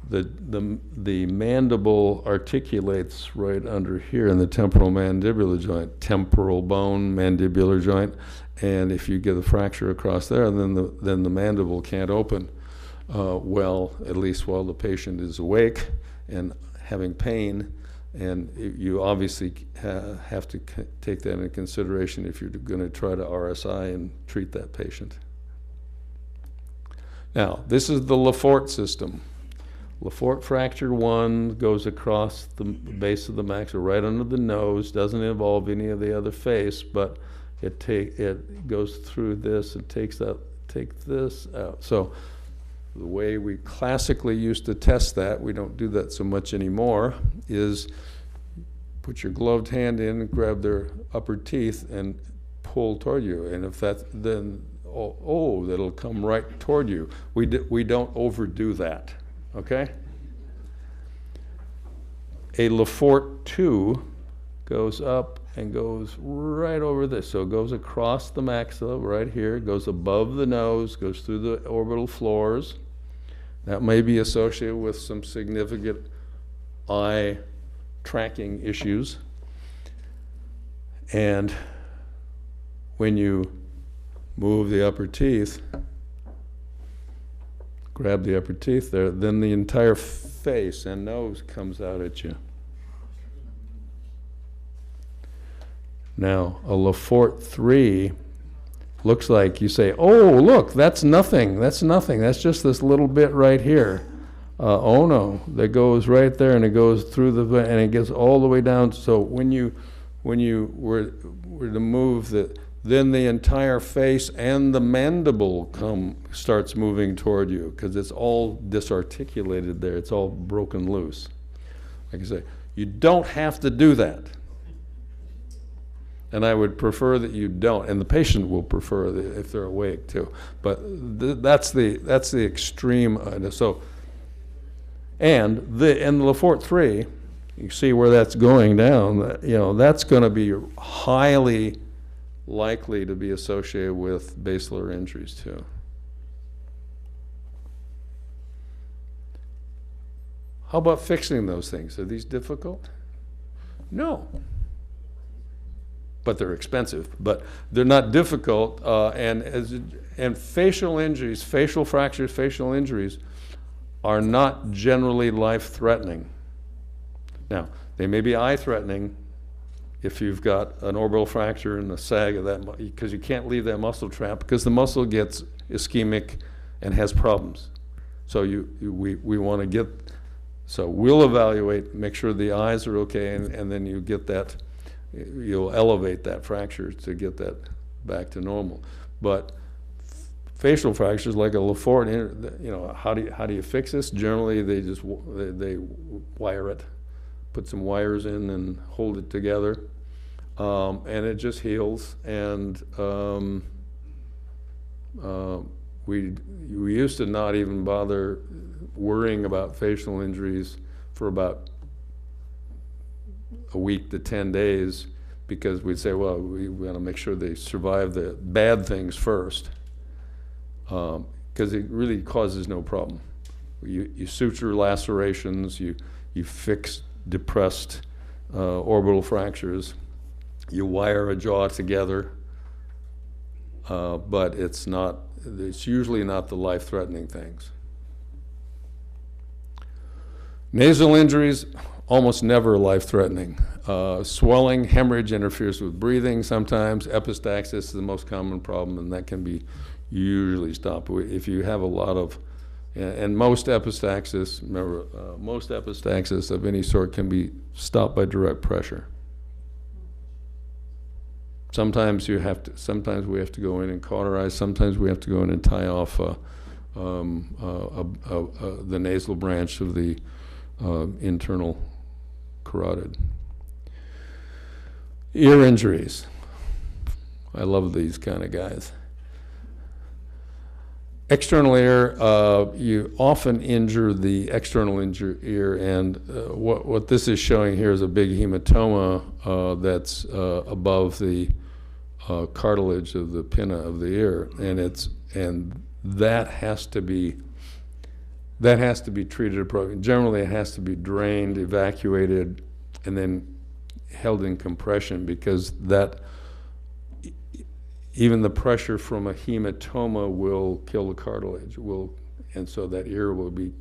the mandible articulates right under here in the temporal mandibular joint, temporal bone, mandibular joint, and if you get a fracture across there, then the mandible can't open well, at least while the patient is awake and having pain, and you obviously have to take that into consideration if you're going to try to RSI and treat that patient. Now, this is the Lefort system. Lefort fracture 1 goes across the base of the maxilla, right under the nose, doesn't involve any of the other face, but it goes through this and take this out. So the way we classically used to test that, we don't do that so much anymore, is put your gloved hand in, grab their upper teeth, and pull toward you. And if that, then that'll come right toward you. We don't overdo that. Okay? A Lefort 2 goes up and goes right over this. So it goes across the maxilla right here, goes above the nose, goes through the orbital floors. That may be associated with some significant eye tracking issues. And when you move the upper teeth, grab the upper teeth there, then the entire face and nose comes out at you. Now, a Lefort 3 looks like you say, oh, look, that's nothing, that's just this little bit right here. Oh no, that goes right there and it goes through and it gets all the way down. So when you were to move then the entire face and the mandible starts moving toward you because it's all disarticulated there. It's all broken loose. Like I say, you don't have to do that. And I would prefer that you don't, and the patient will prefer if they're awake too. But that's the extreme. So, and the Lefort 3, you see where that's going down. That's going to be highly likely to be associated with basilar injuries too. How about fixing those things? Are these difficult? No. but they're expensive. But they're not difficult, and facial injuries, facial fractures, facial injuries are not generally life-threatening. Now, they may be eye-threatening if you've got an orbital fracture and a sag of that, because you can't leave that muscle trap because the muscle gets ischemic and has problems. So we want to get, so we'll evaluate, make sure the eyes are okay, and then you get that, you'll elevate that fracture to get that back to normal. But facial fractures like a Lefort, you know, how do you fix this? Generally, they wire it, put some wires in and hold it together, and it just heals. And we used to not even bother worrying about facial injuries for about a week to 10 days because we'd say, well, we want to make sure they survive the bad things first, because it really causes no problem. You suture lacerations, you fix depressed orbital fractures, you wire a jaw together, but it's usually not the life-threatening things. Nasal injuries, almost never life-threatening. Swelling, hemorrhage interferes with breathing sometimes. Epistaxis is the most common problem, and that can be usually stopped. If you have a lot of, and most epistaxis, remember, most epistaxis of any sort can be stopped by direct pressure. Sometimes we have to go in and cauterize. Sometimes we have to go in and tie off the nasal branch of the internal carotid. Ear injuries. I love these kind of guys. External ear, you often injure the external ear, and what this is showing here is a big hematoma that's above the cartilage of the pinna of the ear, and that has to be treated appropriately. Generally, it has to be drained, evacuated, and then held in compression, because that even the pressure from a hematoma will kill the cartilage, and so that ear will be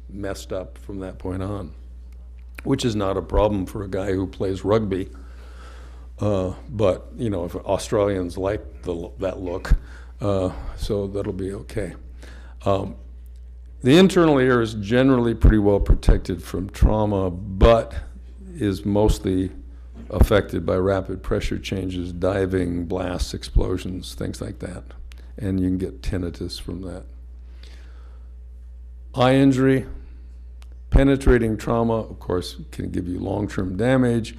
messed up from that point on, which is not a problem for a guy who plays rugby. But you know, if Australians like that look, so that'll be okay. The internal ear is generally pretty well protected from trauma, but is mostly affected by rapid pressure changes, diving, blasts, explosions, things like that. And you can get tinnitus from that. Eye injury, penetrating trauma, of course, can give you long-term damage.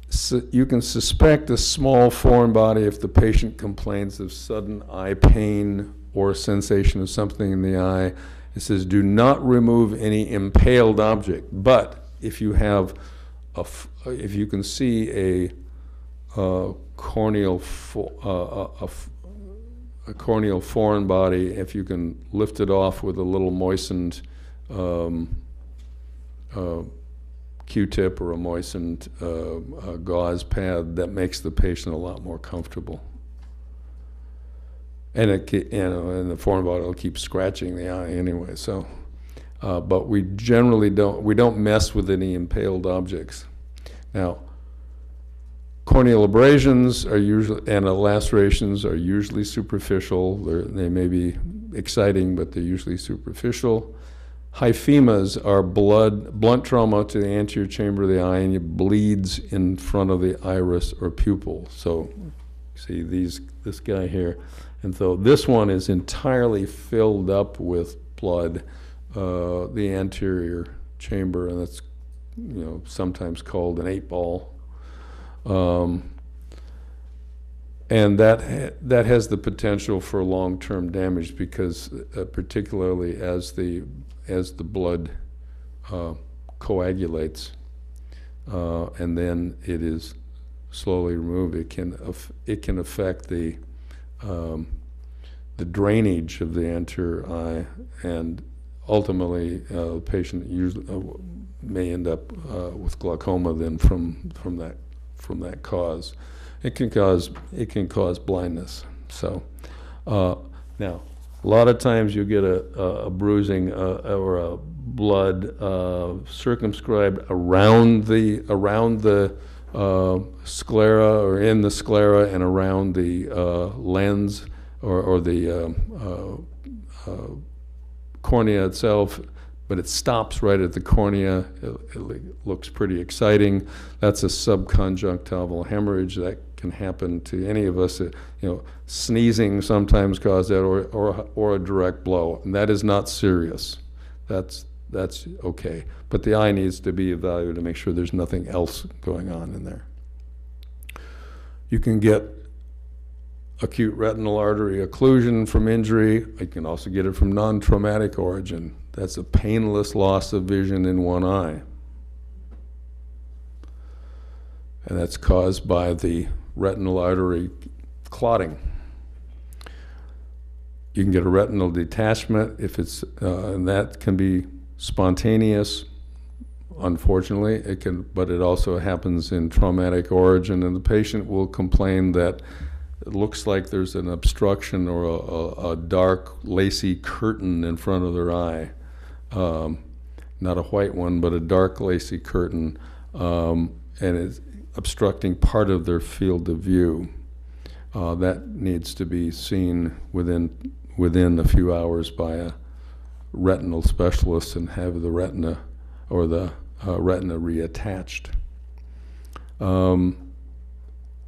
So you can suspect a small foreign body if the patient complains of sudden eye pain or sensation of something in the eye. It says, do not remove any impaled object, but if you have if you can see a corneal foreign body, if you can lift it off with a little moistened Q-tip or a moistened gauze pad, that makes the patient a lot more comfortable. And and the foreign body will keep scratching the eye anyway. So, but we generally don't mess with any impaled objects. Now, corneal abrasions are usually, and lacerations are usually superficial. They may be exciting, but they're usually superficial. Hyphemas are blunt trauma to the anterior chamber of the eye, and it bleeds in front of the iris or pupil. So, see this guy here, and so this one is entirely filled up with blood, the anterior chamber, and that's sometimes called an 8-ball, and that has the potential for long-term damage because particularly as the blood coagulates and then it is slowly removed, it can affect the drainage of the anterior eye, and ultimately the patient usually may end up with glaucoma then from from that cause. It can cause blindness. So now, a lot of times you get a bruising or a blood circumscribed around the sclera, or in the sclera and around the lens or the cornea itself, but it stops right at the cornea. It looks pretty exciting. That's a subconjunctival hemorrhage that can happen to any of us. Sneezing sometimes causes that, or a direct blow, and that is not serious. That's okay. But the eye needs to be evaluated to make sure there's nothing else going on in there. You can get acute retinal artery occlusion from injury. You can also get it from non-traumatic origin. That's a painless loss of vision in one eye. And that's caused by the retinal artery clotting. You can get a retinal detachment if it's, and that can be spontaneous. Unfortunately, it can, but it also happens in traumatic origin, and the patient will complain that it looks like there's an obstruction or a dark, lacy curtain in front of their eye. Not a white one, but a dark, lacy curtain, and it's obstructing part of their field of view. That needs to be seen within a few hours by a retinal specialist and have the retina or the retina reattached.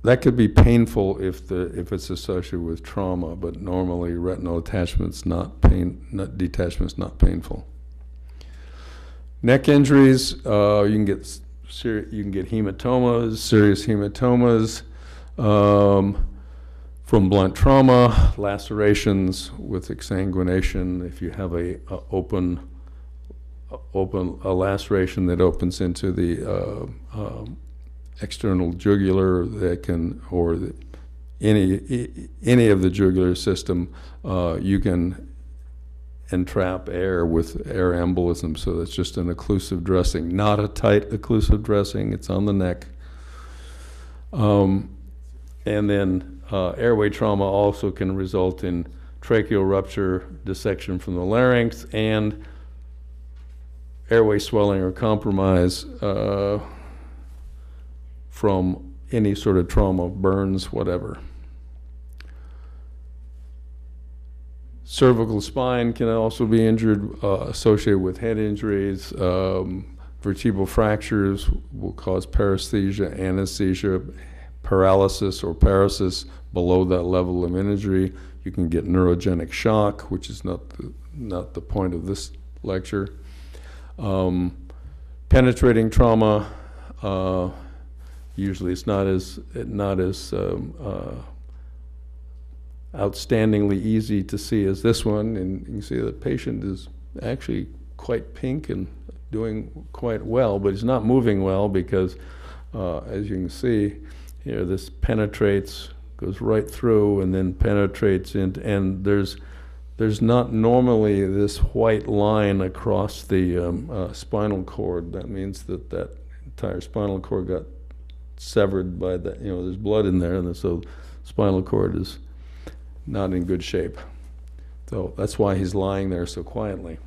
That could be painful if it's associated with trauma, but normally retinal detachment's not painful. Neck injuries, you can get hematomas, serious hematomas from blunt trauma, lacerations with exsanguination. If you have a laceration that opens into the external jugular, that can, or any of the jugular system, you can entrap air with air embolism. So that's just an occlusive dressing, not a tight occlusive dressing. It's on the neck. And then airway trauma also can result in tracheal rupture, dissection from the larynx, and airway swelling or compromise from any sort of trauma, burns, whatever. Cervical spine can also be injured, associated with head injuries. Vertebral fractures will cause paresthesia, anesthesia, paralysis or paresis below that level of injury. You can get neurogenic shock, which is not the point of this lecture. Penetrating trauma, usually it's not as outstandingly easy to see as this one, and you can see the patient is actually quite pink and doing quite well, but he's not moving well because, as you can see here, this penetrates, goes right through, and then penetrates into, and there's not normally this white line across the spinal cord. That means that entire spinal cord got severed by that. There's blood in there, and so spinal cord is not in good shape. So that's why he's lying there so quietly.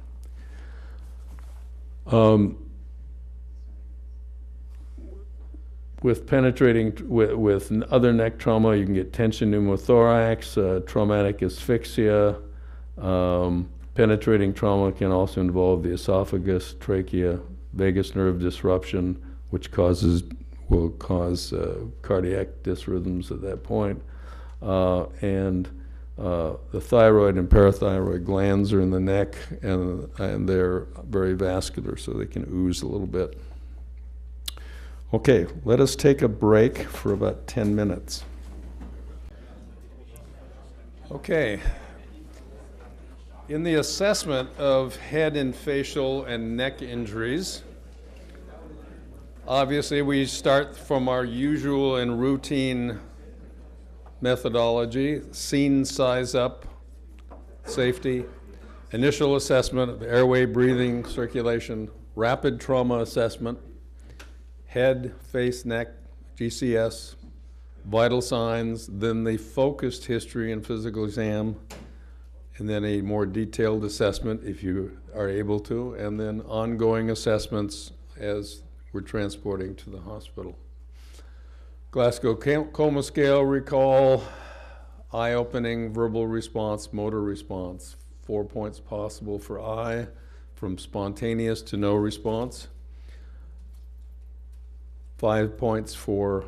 With other neck trauma, you can get tension pneumothorax, traumatic asphyxia. Penetrating trauma can also involve the esophagus, trachea, vagus nerve disruption, which will cause cardiac dysrhythms at that point. And the thyroid and parathyroid glands are in the neck, and they're very vascular, so they can ooze a little bit. Okay, let us take a break for about 10 minutes. Okay. In the assessment of head and facial and neck injuries, obviously we start from our usual and routine methodology: scene size up, safety, initial assessment of airway, breathing, circulation, rapid trauma assessment, head, face, neck GCS, vital signs, then the focused history and physical exam, and then a more detailed assessment if you are able to, and then ongoing assessments as we're transporting to the hospital. Glasgow Coma Scale, recall, eye-opening, verbal response, motor response. 4 points possible for eye, from spontaneous to no response. 5 points for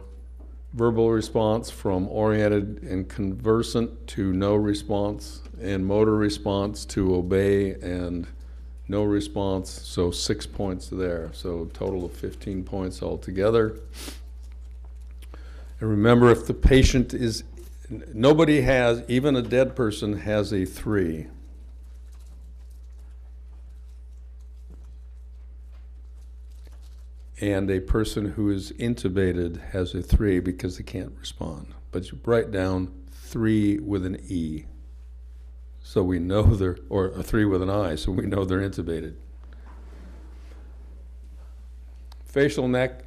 verbal response, from oriented and conversant to no response, and motor response to obey and no response, so 6 points there. So a total of 15 points altogether. And remember, if the patient is, nobody has, even a dead person has a 3. And a person who is intubated has a 3 because they can't respond. But you write down 3 with an E, so we know they're, or a 3 with an I, so we know they're intubated. Facial neck,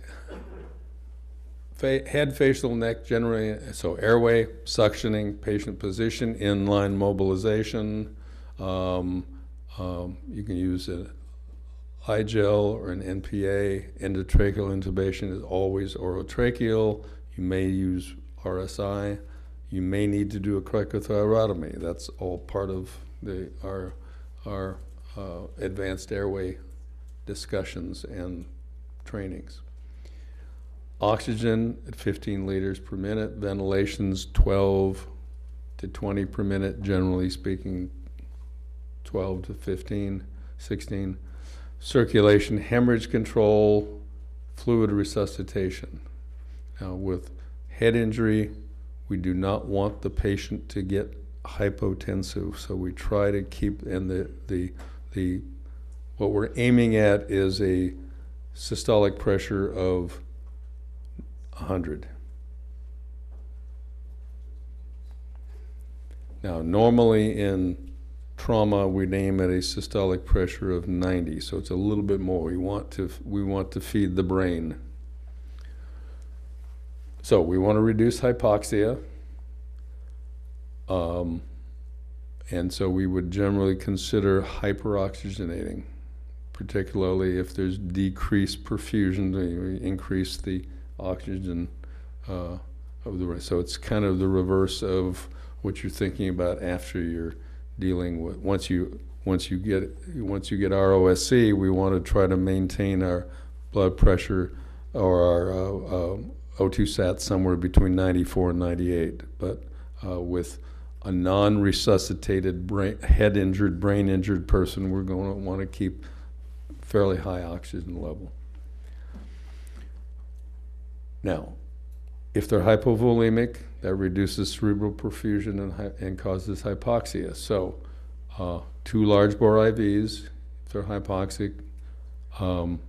head, facial, neck, generally, so airway, suctioning, patient position, inline mobilization. You can use an I-gel or an NPA. Endotracheal intubation is always orotracheal. You may use RSI. You may need to do a cricothyrotomy. That's all part of our advanced airway discussions and trainings. Oxygen at 15 liters per minute. Ventilations 12 to 20 per minute, generally speaking, 12 to 15, 16. Circulation, hemorrhage control, fluid resuscitation. Now, with head injury, we do not want the patient to get hypotensive, so we try to keep, and what we're aiming at is a systolic pressure of 100. Now, normally in trauma, we'd aim at a systolic pressure of 90, so it's a little bit more. We want to feed the brain. So we want to reduce hypoxia, and so we would generally consider hyperoxygenating, particularly if there's decreased perfusion. We increase the oxygen of the rest. So it's kind of the reverse of what you're thinking about after you're dealing with, once you get ROSC, we want to try to maintain our blood pressure or our O2 sat somewhere between 94 and 98. But with a non-resuscitated head injured, brain injured person, we're going to want to keep fairly high oxygen level. Now, if they're hypovolemic, that reduces cerebral perfusion and causes hypoxia. So 2 large bore IVs if they're hypoxic, and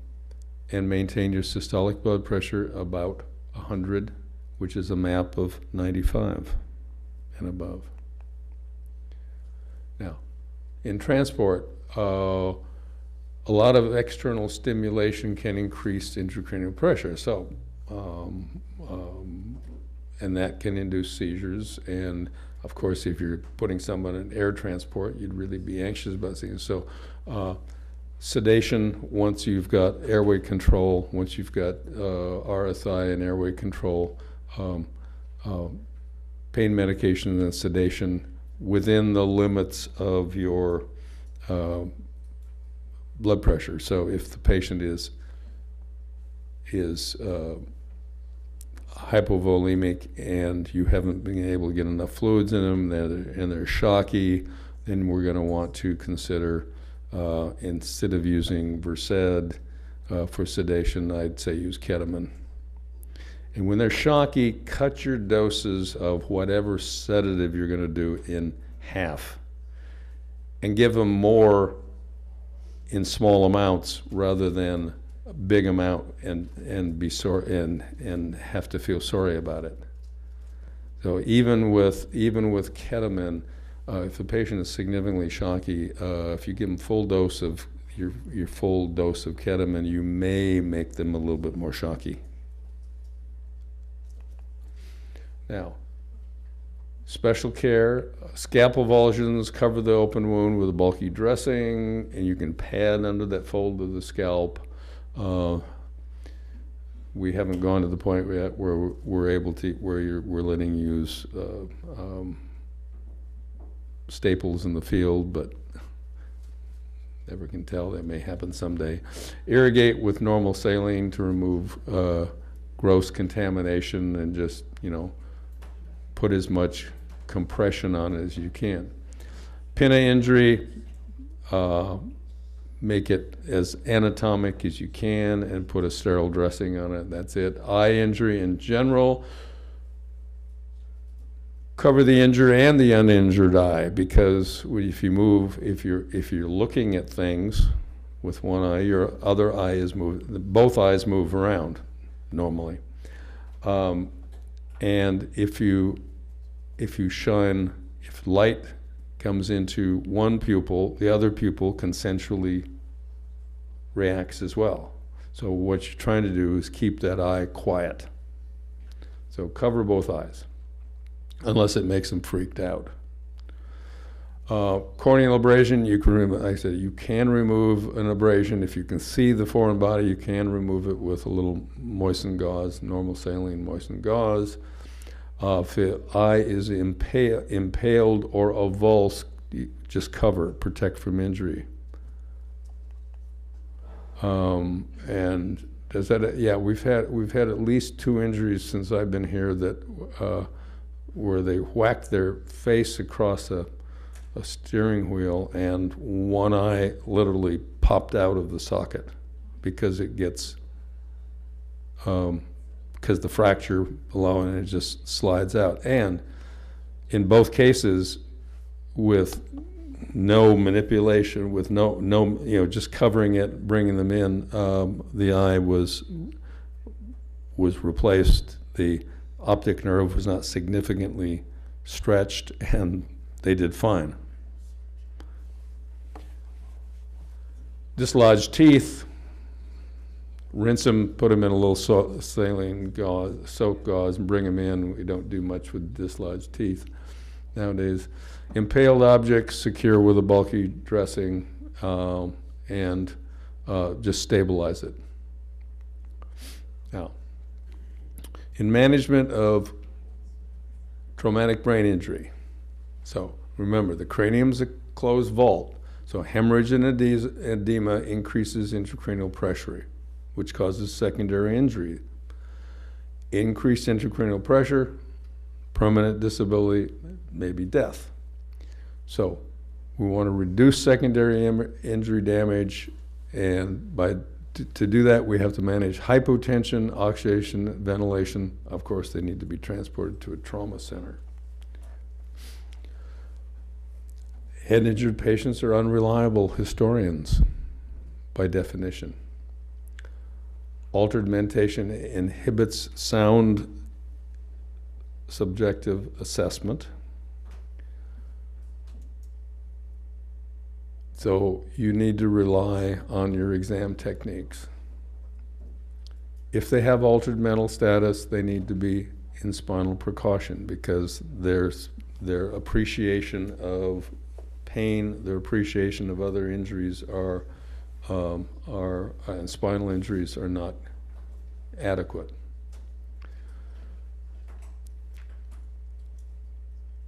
maintain your systolic blood pressure about 100, which is a map of 95 and above. Now, in transport, a lot of external stimulation can increase intracranial pressure. So and that can induce seizures. And of course, if you're putting someone in air transport, you'd really be anxious about things. So sedation, once you've got airway control, once you've got RSI and airway control, pain medication and sedation within the limits of your blood pressure. So if the patient is hypovolemic and you haven't been able to get enough fluids in them, and they're shocky, then we're going to want to consider, instead of using Versed for sedation, I'd say use ketamine. And when they're shocky, cut your doses of whatever sedative you're going to do in half, and give them more in small amounts rather than a big amount and be sore and have to feel sorry about it. So even with ketamine, if the patient is significantly shocky, if you give them full dose of your full dose of ketamine, you may make them a little bit more shocky. Now, special care, scalpel avulsions cover the open wound with a bulky dressing, and you can pad under that fold of the scalp. We haven't gone to the point yet where we're able to, we're letting you use staples in the field, but never can tell. That may happen someday. Irrigate with normal saline to remove gross contamination, and just, put as much compression on it as you can. Pinna injury, make it as anatomic as you can and put a sterile dressing on it. That's it. Eye injury in general, cover the injured and the uninjured eye, because if you're looking at things with one eye, your other eye is moving. Both eyes move around normally, and if light comes into one pupil, the other pupil consensually reacts as well. So what you're trying to do is keep that eye quiet. So cover both eyes, unless it makes them freaked out. Corneal abrasion, like I said, you can remove an abrasion. If you can see the foreign body, you can remove it with a little moistened gauze, normal saline moistened gauze. If the eye is impaled or avulsed, just cover it, protect from injury. And does that? Yeah, we've had at least 2 injuries since I've been here that where they whacked their face across a steering wheel, and one eye literally popped out of the socket because it gets. Because the fracture below, and it just slides out. And in both cases, with no manipulation, with no just covering it, bringing them in, the eye was replaced. The optic nerve was not significantly stretched, and they did fine. Dislodged teeth. Rinse them, put them in a little saline gauze, soap gauze, and bring them in. We don't do much with dislodged teeth nowadays. Impaled objects, secure with a bulky dressing, and just stabilize it. Now, in management of traumatic brain injury, so remember, the cranium's a closed vault, so hemorrhage and edema increases intracranial pressure, which causes secondary injury. Increased intracranial pressure, permanent disability, maybe death. So we want to reduce secondary injury damage, and to do that, we have to manage hypotension, oxygenation, ventilation. Of course, they need to be transported to a trauma center. Head injured patients are unreliable historians by definition. Altered mentation inhibits sound subjective assessment. So you need to rely on your exam techniques. If they have altered mental status, they need to be in spinal precaution, because their appreciation of pain, their appreciation of other injuries and spinal injuries are not adequate.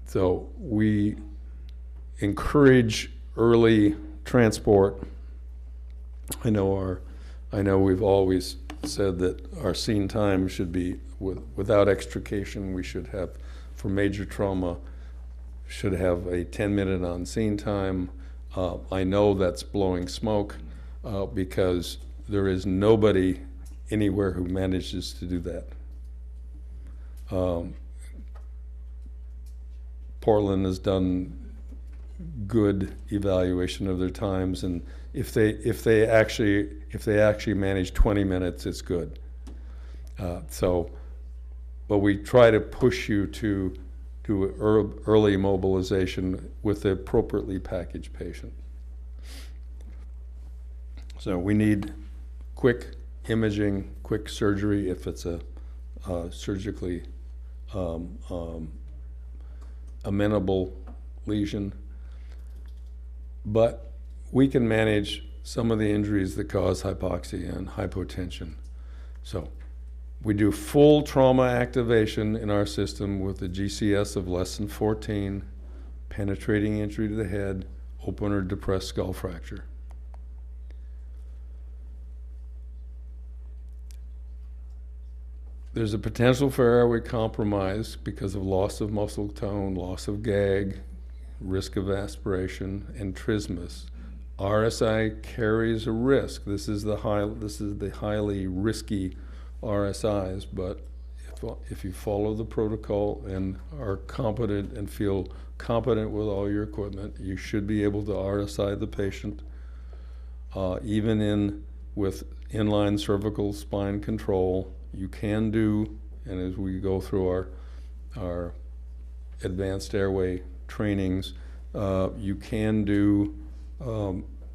So we encourage early transport. I know we've always said that our scene time should be without extrication. We should have, for major trauma, should have a 10-minute on scene time. I know that's blowing smoke because there is nobody anywhere who manages to do that. Portland has done good evaluation of their times, and if they actually manage 20 minutes, it's good. But we try to push you to early mobilization with the appropriately packaged patient. So we need quick imaging, quick surgery if it's a surgically amenable lesion. But we can manage some of the injuries that cause hypoxia and hypotension. So we do full trauma activation in our system with a GCS of less than 14, penetrating injury to the head, open or depressed skull fracture. There's a potential for airway compromise because of loss of muscle tone, loss of gag, risk of aspiration, and trismus. RSI carries a risk. This is the highly risky RSIs, but if you follow the protocol and are competent and feel competent with all your equipment, you should be able to RSI the patient, even with inline cervical spine control. You can do, and as we go through our advanced airway trainings, you can do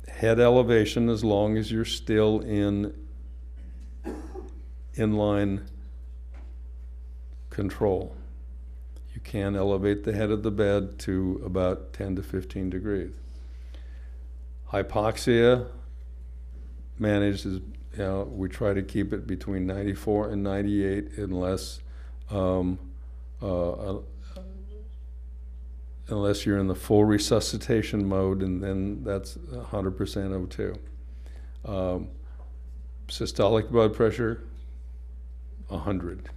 head elevation as long as you're still in inline control. You can elevate the head of the bed to about 10 to 15 degrees. Hypoxia managed is, we try to keep it between 94 and 98 unless unless you're in the full resuscitation mode, and then that's 100% O2. Systolic blood pressure, 100.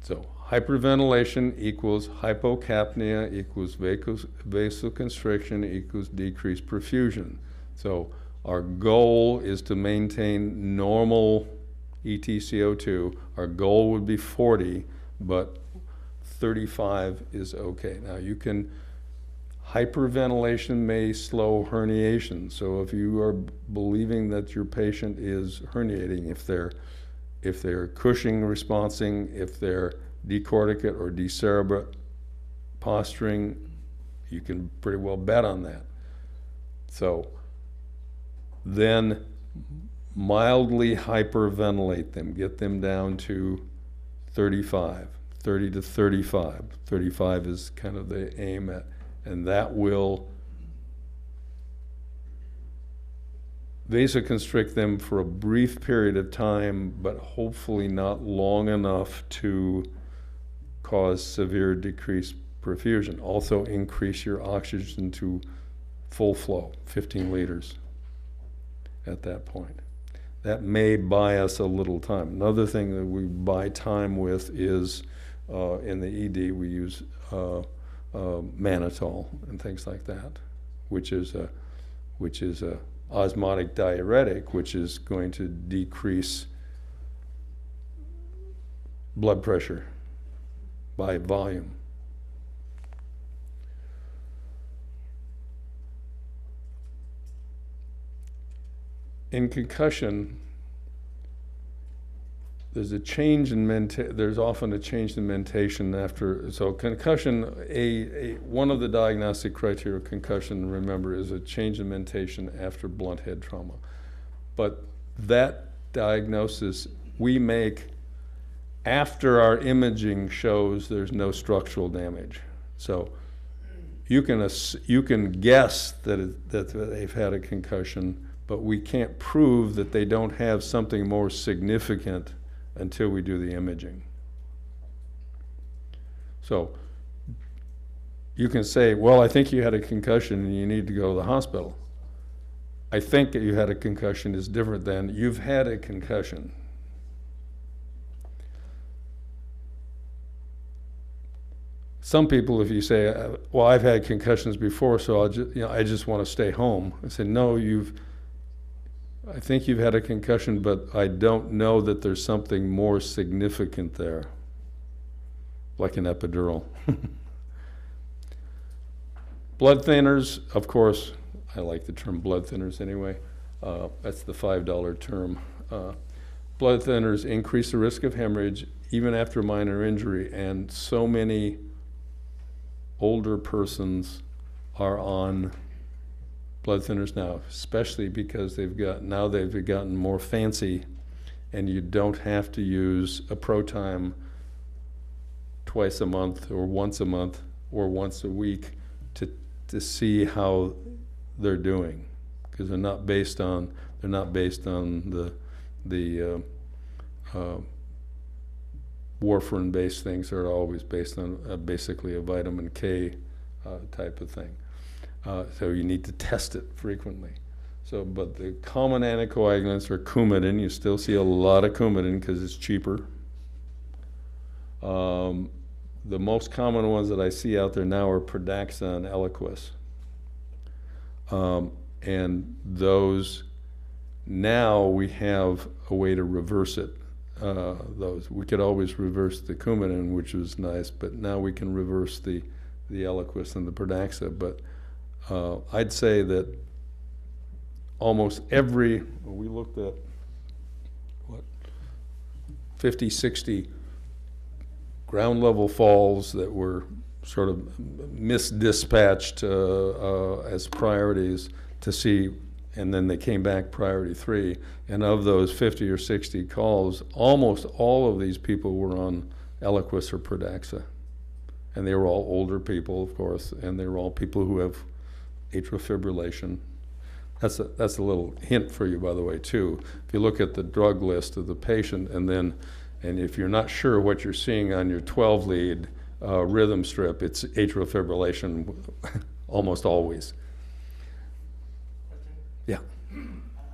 So hyperventilation equals hypocapnia equals vasoconstriction equals decreased perfusion. So our goal is to maintain normal ETCO2. Our goal would be 40, but 35 is okay. Now hyperventilation may slow herniation. So if you are believing that your patient is herniating, if they're Cushing responsing, if they're decorticate or decerebrate posturing, you can pretty well bet on that. So then mildly hyperventilate them, get them down to 35, 30 to 35. 35 is kind of the aim at, and that will vasoconstrict them for a brief period of time, but hopefully not long enough to cause severe decreased perfusion. Also increase your oxygen to full flow, 15 liters at that point. That may buy us a little time. Another thing that we buy time with is in the ED we use mannitol and things like that, which is a osmotic diuretic, which is going to decrease blood pressure by volume. In concussion, there's often a change in mentation after. So concussion, one of the diagnostic criteria of concussion, remember, is a change in mentation after blunt head trauma. But that diagnosis we make after our imaging shows there's no structural damage. So you can guess that they've had a concussion, but we can't prove that they don't have something more significant until we do the imaging. So you can say, well, I think you had a concussion and you need to go to the hospital. I think that you had a concussion is different than you've had a concussion. Some people, if you say, well, I've had concussions before, so I just want to stay home. I say, no, I think you've had a concussion, but I don't know that there's something more significant there, like an epidural. Blood thinners, of course, I like the term blood thinners anyway. That's the $5 term. Blood thinners increase the risk of hemorrhage even after minor injury, and so many older persons are on blood thinners now, especially because they've gotten more fancy and you don't have to use a ProTime twice a month or once a month or once a week to see how they're doing, because they're not based on the warfarin-based things. Are always based on basically a vitamin K type of thing. So you need to test it frequently. So, but the common anticoagulants are Coumadin. You still see a lot of Coumadin because it's cheaper. The most common ones that I see out there now are Pradaxa and Eliquis. And those, now we have a way to reverse it. Those, we could always reverse the Coumadin, which was nice, but now we can reverse the Eliquis and the Pradaxa. But I'd say that almost every, we looked at, what, 50, 60 ground level falls that were sort of misdispatched as priorities to see, and then they came back priority 3. And of those 50 or 60 calls, almost all of these people were on Eliquis or Pradaxa. And they were all older people, of course, and they were all people who have atrial fibrillation. That's a little hint for you, by the way, too. If you look at the drug list of the patient, and if you're not sure what you're seeing on your 12-lead rhythm strip, it's atrial fibrillation almost always. Question? Yeah.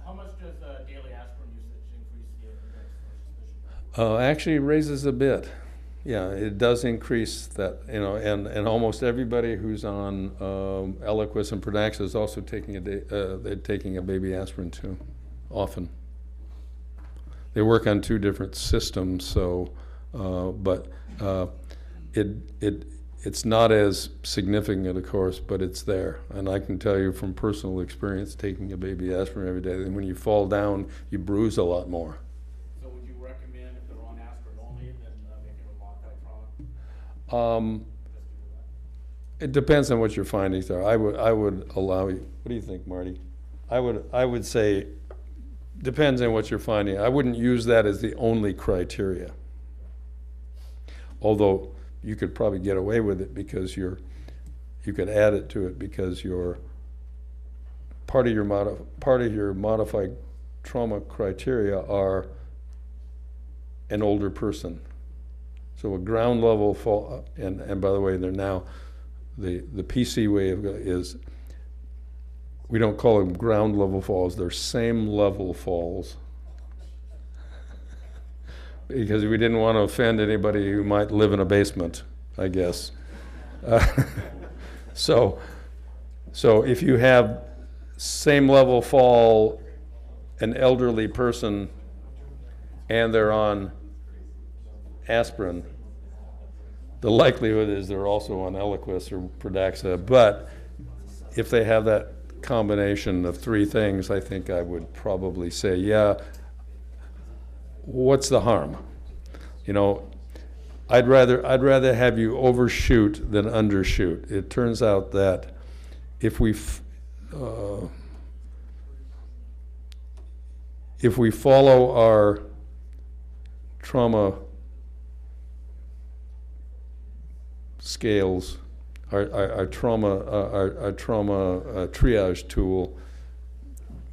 How much does daily aspirin usage increase the index for suspicion? Actually, it raises a bit. Yeah, it does increase that, and almost everybody who's on Eliquis and Pradaxa is also taking they're taking a baby aspirin too, often. They work on 2 different systems, so, but it's not as significant, of course, but it's there. And I can tell you from personal experience, taking a baby aspirin every day, and when you fall down, you bruise a lot more. So would you recommend, if they're on aspirin only, then making a multi-prong? It depends on what your findings are. I would allow you. What do you think, Marty? I would say depends on what you're finding. I wouldn't use that as the only criteria. Although you could probably get away with it because you could add it to it because part of your modified trauma criteria are an older person. So a ground level fall, and by the way, they're now the PC way is, we don't call them ground level falls, they're same level falls. Because we didn't want to offend anybody who might live in a basement, I guess. So if you have same level fall, an elderly person, and they're on aspirin, the likelihood is they're also on Eliquis or Pradaxa. But if they have that combination of 3 things, I think I would probably say, yeah, what's the harm? I'd rather have you overshoot than undershoot. It turns out that if we follow our trauma scales, our trauma triage tool,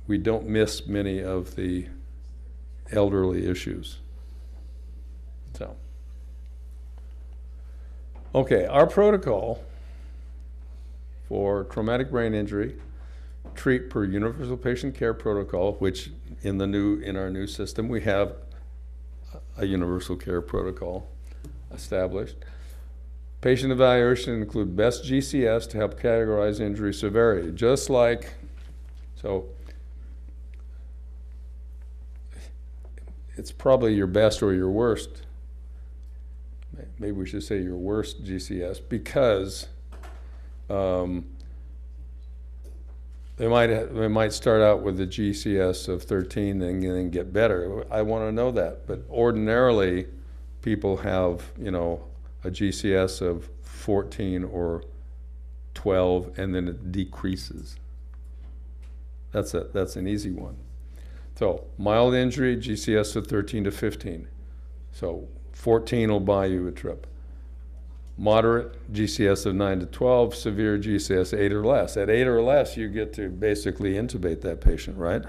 we don't miss many of the elderly issues. So, okay, our protocol for traumatic brain injury, treat per universal patient care protocol, which in our new system we have a universal care protocol established. Patient evaluation include best GCS to help categorize injury severity, just like, so it's probably your best or your worst. Maybe we should say your worst GCS, because they might start out with a GCS of 13 and then get better. I want to know that, but ordinarily people have a GCS of 14 or 12, and then it decreases. That's an easy one. So mild injury, GCS of 13 to 15. So 14 will buy you a trip. Moderate, GCS of 9 to 12. Severe, GCS 8 or less. At 8 or less, you get to basically intubate that patient, right?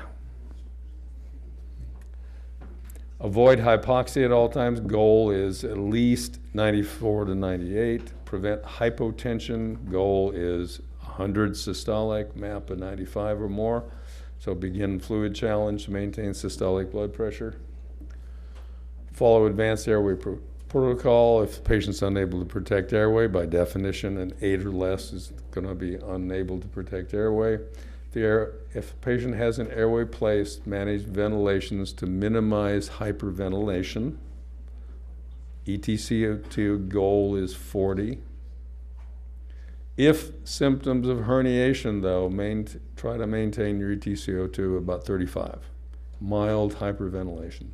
Avoid hypoxia at all times. Goal is at least 94 to 98. Prevent hypotension. Goal is 100 systolic, MAP of 95 or more. So begin fluid challenge to maintain systolic blood pressure. Follow advanced airway protocol. If the patient's unable to protect airway, by definition, an 8 or less is going to be unable to protect airway. If a patient has an airway placed, manage ventilations to minimize hyperventilation. ETCO2 goal is 40. If symptoms of herniation, though, try to maintain your ETCO2 about 35. Mild hyperventilation.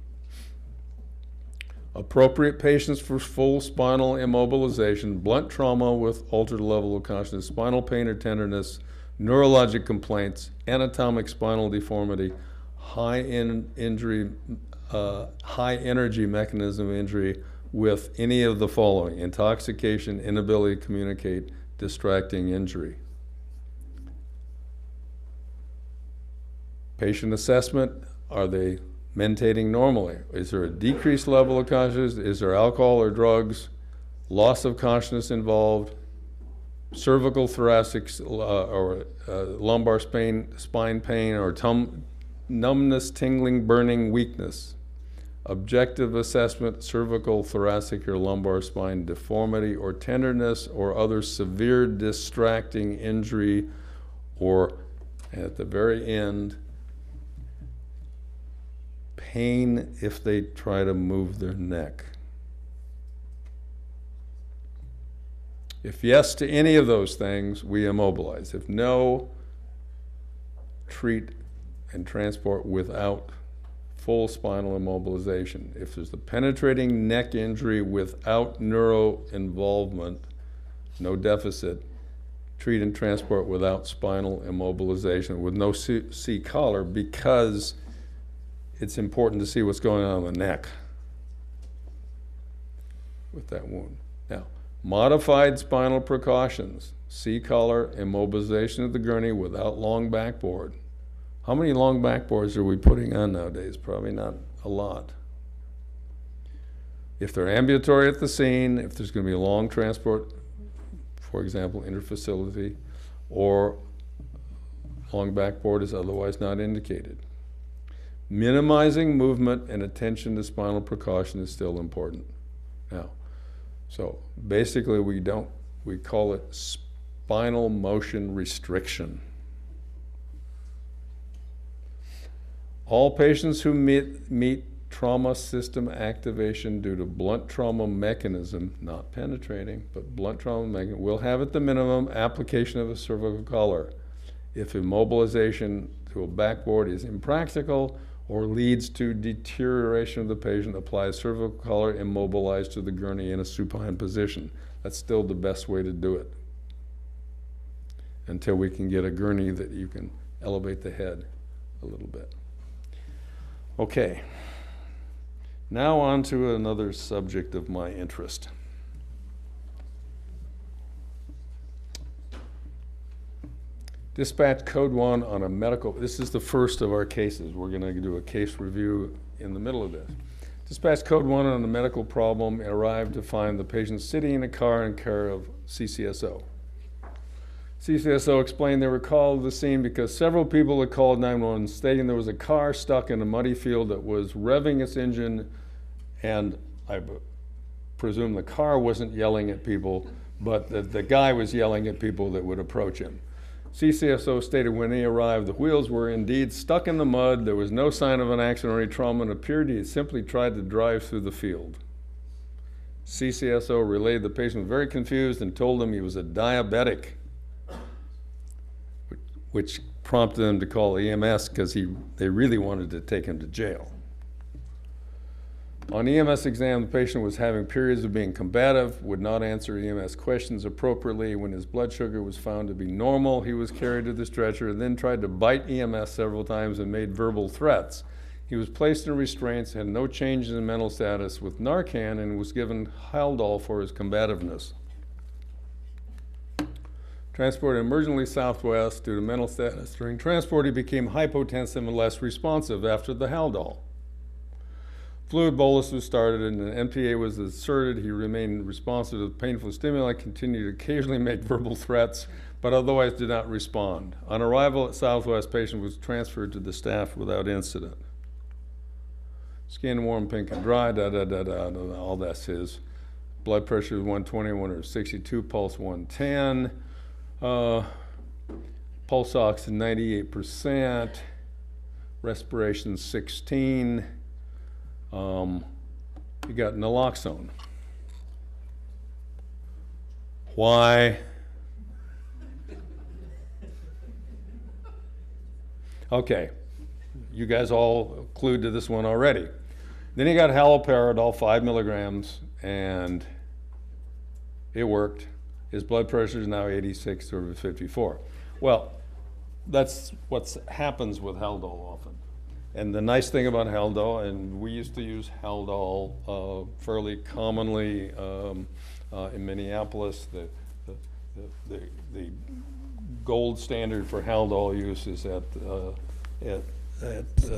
Appropriate patients for full spinal immobilization, blunt trauma with altered level of consciousness, spinal pain or tenderness, neurologic complaints, anatomic spinal deformity, high energy mechanism injury with any of the following: intoxication, inability to communicate, distracting injury. Patient assessment: are they mentating normally? Is there a decreased level of consciousness? Is there alcohol or drugs? Loss of consciousness involved? Cervical, thoracic, or lumbar spine pain, or numbness, tingling, burning, weakness. Objective assessment: cervical, thoracic, or lumbar spine deformity or tenderness or other severe distracting injury, or at the very end, pain if they try to move their neck. If yes to any of those things, we immobilize. If no, treat and transport without full spinal immobilization. If there's a penetrating neck injury without neuro involvement, no deficit, treat and transport without spinal immobilization, with no C collar, because it's important to see what's going on in the neck with that wound. Now, modified spinal precautions: C collar, immobilization of the gurney without long backboard. How many long backboards are we putting on nowadays? Probably not a lot. If they're ambulatory at the scene, if there's going to be a long transport, for example, interfacility, or long backboard is otherwise not indicated. Minimizing movement and attention to spinal precaution is still important. Now, so basically we call it spinal motion restriction. All patients who meet trauma system activation due to blunt trauma mechanism, not penetrating, but blunt trauma mechanism, will have at the minimum application of a cervical collar. If immobilization to a backboard is impractical or leads to deterioration of the patient, apply a cervical collar immobilized to the gurney in a supine position. That's still the best way to do it, until we can get a gurney that you can elevate the head a little bit. Okay, now on to another subject of my interest. Dispatch code 1 on a medical, this is the first of our cases. We're going to do a case review in the middle of this. Dispatch code 1 on a medical problem arrived to find the patient sitting in a car in care of CCSO. CCSO explained they were called to the scene because several people had called 911 stating there was a car stuck in a muddy field that was revving its engine, and I presume the car wasn't yelling at people, but the guy was yelling at people that would approach him. CCSO stated when he arrived, the wheels were indeed stuck in the mud, there was no sign of an accident or any trauma, and it appeared he had simply tried to drive through the field. CCSO relayed the patient was very confused and told him he was a diabetic, which prompted them to call EMS because they really wanted to take him to jail. On EMS exam, the patient was having periods of being combative, would not answer EMS questions appropriately. When his blood sugar was found to be normal, he was carried to the stretcher and then tried to bite EMS several times and made verbal threats. He was placed in restraints, had no changes in mental status with Narcan, and was given Haldol for his combativeness. Transported emergently southwest due to mental status. During transport, he became hypotensive and less responsive after the Haldol. Fluid bolus was started and an MPA was inserted. He remained responsive to painful stimuli, continued to occasionally make verbal threats, but otherwise did not respond. On arrival at Southwest, patient was transferred to the staff without incident. Skin warm, pink and dry, all that's his. Blood pressure is 120, 162, pulse 110. Pulse ox 98%, respiration 16. You got naloxone. Why? Okay, you guys all clued to this one already. Then he got haloperidol, 5 milligrams, and it worked. His blood pressure is now 86 over 54. Well, that's what happens with Haldol often. And the nice thing about Haldol, and we used to use Haldol fairly commonly in Minneapolis. The gold standard for Haldol use is at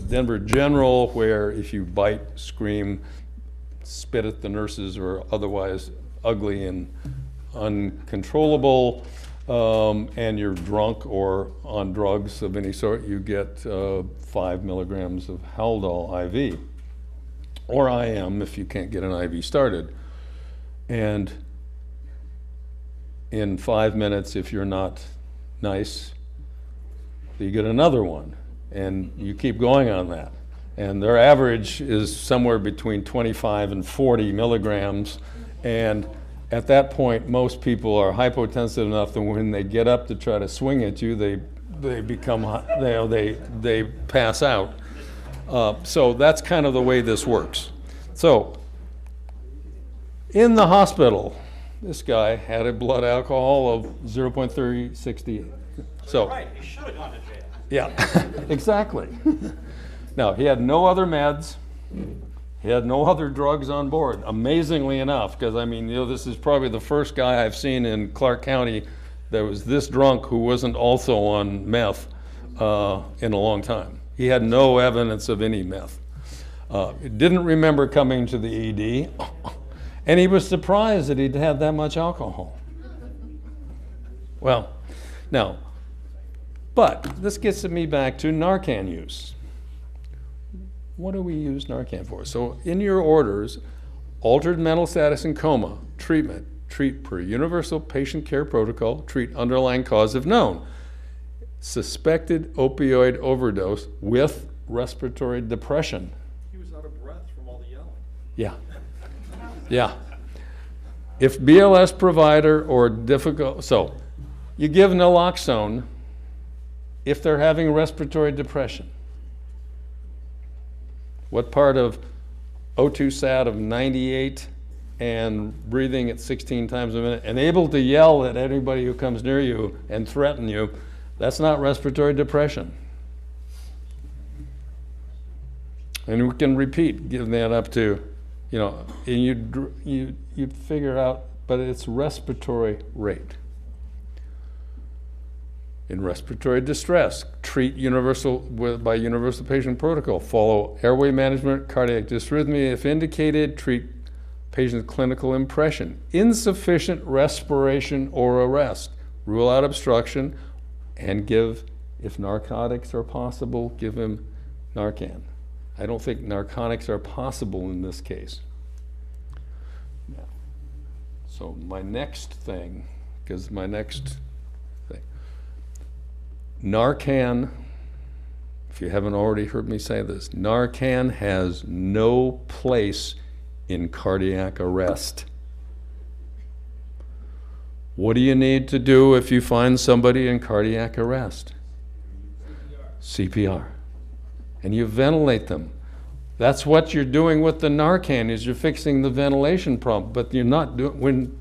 Denver General, where if you bite, scream, spit at the nurses, or otherwise ugly and uncontrollable, and you're drunk or on drugs of any sort, you get 5 milligrams of Haldol IV, or IM if you can't get an IV started. And in 5 minutes, if you're not nice, you get another one, and you keep going on that. And their average is somewhere between 25 and 40 milligrams, and at that point, most people are hypotensive enough that when they get up to try to swing at you, they become, they pass out. So that's kind of the way this works. So in the hospital, this guy had a blood alcohol of 0.368. So Right, he should have gone to jail. yeah, exactly. Now, he had no other meds. He had no other drugs on board, amazingly enough, because I mean, this is probably the first guy I've seen in Clark County that was this drunk who wasn't also on meth in a long time. He had no evidence of any meth. He didn't remember coming to the ED, and he was surprised that he'd had that much alcohol. Well, now, but this gets me back to Narcan use. What do we use Narcan for? So in your orders, altered mental status and coma, treatment, treat per universal patient care protocol, treat underlying cause if known. Suspected opioid overdose with respiratory depression. He was out of breath from all the yelling. Yeah, yeah. If BLS provider or difficult, so you give naloxone if they're having respiratory depression. What part of O2 sat of 98 and breathing at 16 times a minute and able to yell at anybody who comes near you and threaten you, that's not respiratory depression. And we can repeat, give that up to, and you figure out, but it's respiratory rate. In respiratory distress, treat by universal patient protocol. Follow airway management, cardiac dysrhythmia if indicated. Treat patient's clinical impression. Insufficient respiration or arrest. Rule out obstruction and give, if narcotics are possible, give him Narcan. I don't think narcotics are possible in this case. Now, so my next thing, Narcan, if you haven't already heard me say this, Narcan has no place in cardiac arrest. What do you need to do if you find somebody in cardiac arrest? CPR. And you ventilate them. That's what you're doing with the Narcan, is you're fixing the ventilation problem, but you're not doing, when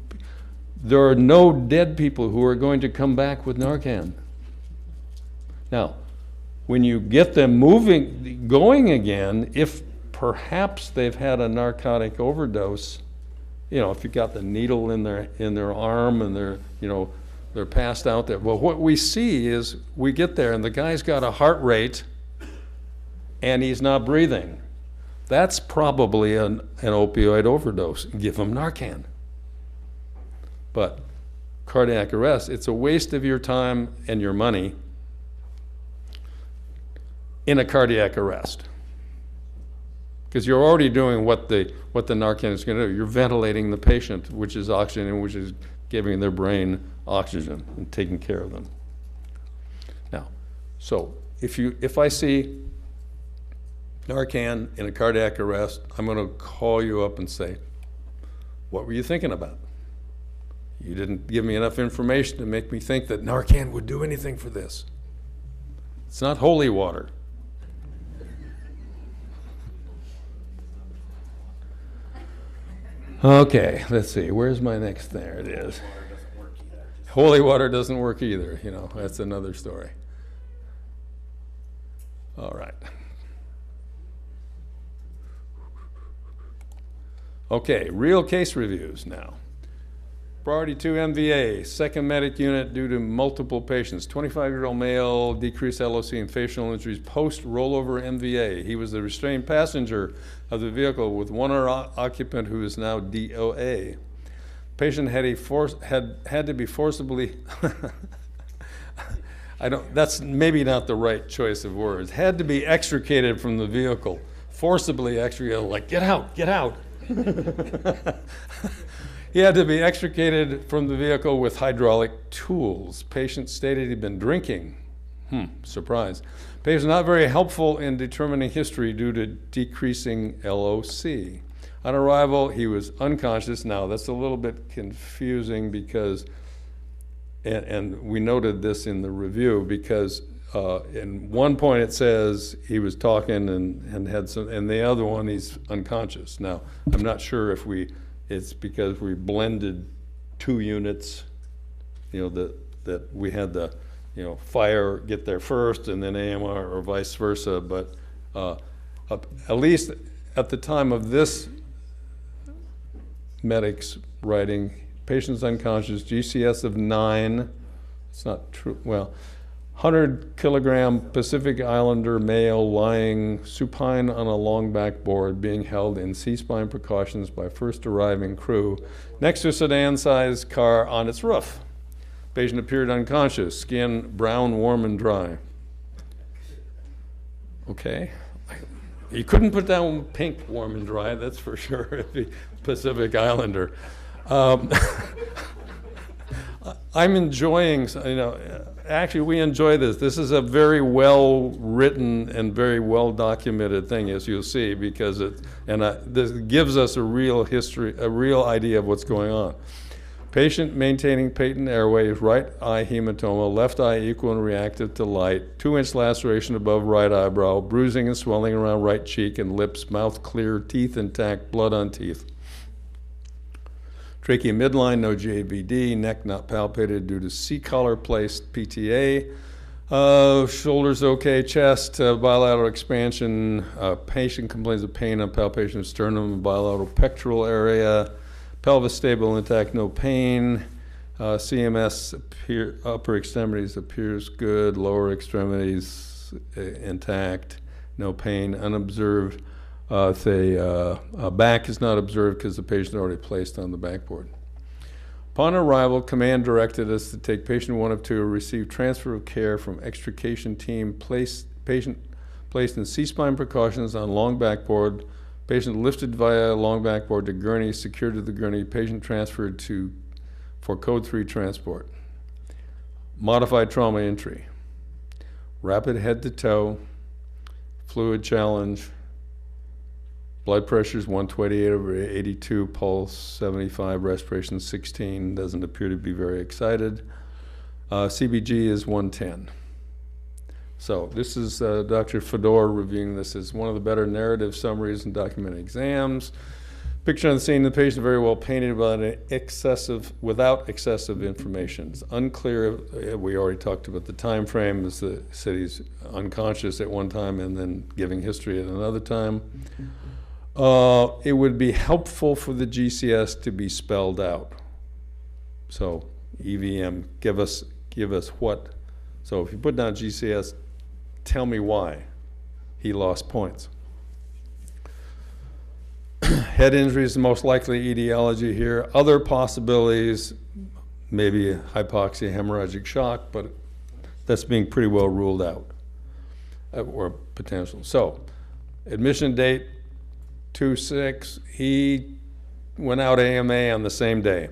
there are no dead people who are going to come back with Narcan. Now, when you get them going again, if perhaps they've had a narcotic overdose, you know, if you got the needle in their arm and they're passed out there. Well, what we see is we get there and the guy's got a heart rate and he's not breathing. That's probably an opioid overdose. Give him Narcan. But cardiac arrest, it's a waste of your time and your money in a cardiac arrest. Because you're already doing what the Narcan is going to do. You're ventilating the patient, which is oxygen, and which is giving their brain oxygen and taking care of them. Now, so if I see Narcan in a cardiac arrest, I'm going to call you up and say, what were you thinking about? You didn't give me enough information to make me think that Narcan would do anything for this. It's not holy water. Okay, let's see. Where's my next? There it is. Holy water doesn't work either. You know, that's another story. All right. Okay, real case reviews now. Priority 2 MVA, second medic unit due to multiple patients. 25-year-old male, decreased LOC and facial injuries post rollover MVA. He was the restrained passenger of the vehicle with one occupant who is now DOA. Patient had to be forcibly, that's maybe not the right choice of words, had to be extricated from the vehicle. Forcibly extricated, like, get out, get out. He had to be extricated from the vehicle with hydraulic tools. Patient stated he'd been drinking. Surprise. Patient not very helpful in determining history due to decreasing LOC. On arrival, he was unconscious. Now, that's a little bit confusing because, and we noted this in the review, because in one point it says he was talking and had some, and the other one he's unconscious. Now, I'm not sure if it's because we blended two units, you know, that we had the, you know, fire get there first and then AMR or vice versa, but at least at the time of this medic's writing, patient's unconscious, GCS of 9, it's not true, well, 100 kilogram Pacific Islander male lying supine on a long backboard being held in C-spine precautions by first arriving crew next to a sedan-sized car on its roof. Patient appeared unconscious, skin brown, warm, and dry. Okay. You couldn't put down pink, warm, and dry, that's for sure, if the Pacific Islander. I'm enjoying, you know, actually we enjoy this. This is a very well written and very well documented thing, as you'll see, because this gives us a real history, a real idea of what's going on. Patient maintaining patent airways, right eye hematoma, left eye equal and reactive to light, 2-inch laceration above right eyebrow, bruising and swelling around right cheek and lips, mouth clear, teeth intact, blood on teeth. Trachea midline, no JVD, neck not palpated due to C-collar placed PTA. Shoulders okay, chest, bilateral expansion. Patient complains of pain on palpation of sternum, bilateral pectoral area. Pelvis stable, intact, no pain. CMS upper extremities appears good, lower extremities intact, no pain, unobserved. Back is not observed because the patient already placed on the backboard. Upon arrival, command directed us to take patient 1 of 2, receive transfer of care from extrication team, patient placed in C-spine precautions on long backboard, patient lifted via long backboard to gurney, secured to the gurney, patient transferred for code 3 transport. Modified trauma entry. Rapid head to toe, fluid challenge, blood pressure is 128/82, pulse 75, respiration 16, doesn't appear to be very excited. CBG is 110. So this is Dr. Fedor reviewing this as one of the better narrative summaries in documented exams. Picture on the scene, the patient very well painted without excessive information. It's unclear, we already talked about the time frame, as the said he's unconscious at one time and then giving history at another time. It would be helpful for the GCS to be spelled out. So EVM, give us what. So if you put down GCS, tell me why he lost points. Head injury is the most likely etiology here. Other possibilities, maybe hypoxia, hemorrhagic shock, but that's being pretty well ruled out, or potential. So, admission date 2/6. He went out AMA on the same day.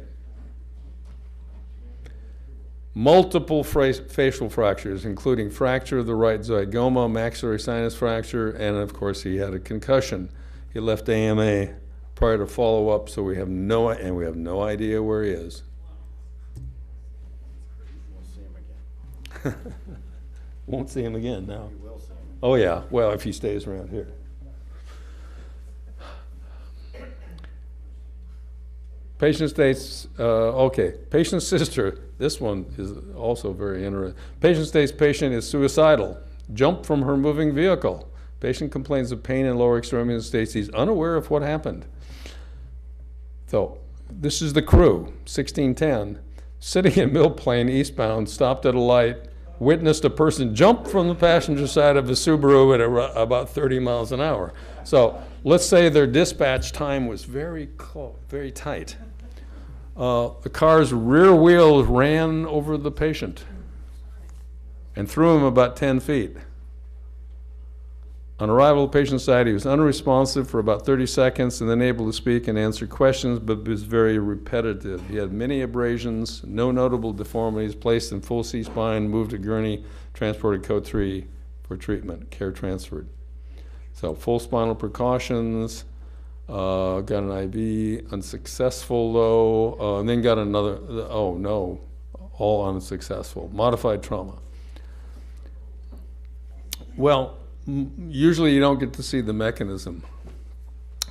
Multiple facial fractures, including fracture of the right zygoma, maxillary sinus fracture, and of course he had a concussion. He left AMA prior to follow-up, so we have no idea where he is. We'll see him again. Won't see him again now. We will see him. Oh yeah, well, if he stays around here. Patient states, okay, patient's sister, this one is also very interesting. Patient states patient is suicidal, jumped from her moving vehicle. Patient complains of pain in lower extremity and states he's unaware of what happened. So, this is the crew, 1610, sitting in Mill Plain eastbound, stopped at a light, witnessed a person jump from the passenger side of a Subaru at about 30 miles an hour. So, let's say their dispatch time was very tight. The car's rear wheels ran over the patient and threw him about 10 feet. On arrival at the patient's side, he was unresponsive for about 30 seconds and then able to speak and answer questions, but was very repetitive. He had many abrasions, no notable deformities, placed in full C-spine, moved to gurney, transported code 3 for treatment, care transferred. So full spinal precautions, got an IV, unsuccessful though, and then got another, oh no, all unsuccessful, modified trauma. Well, usually you don't get to see the mechanism.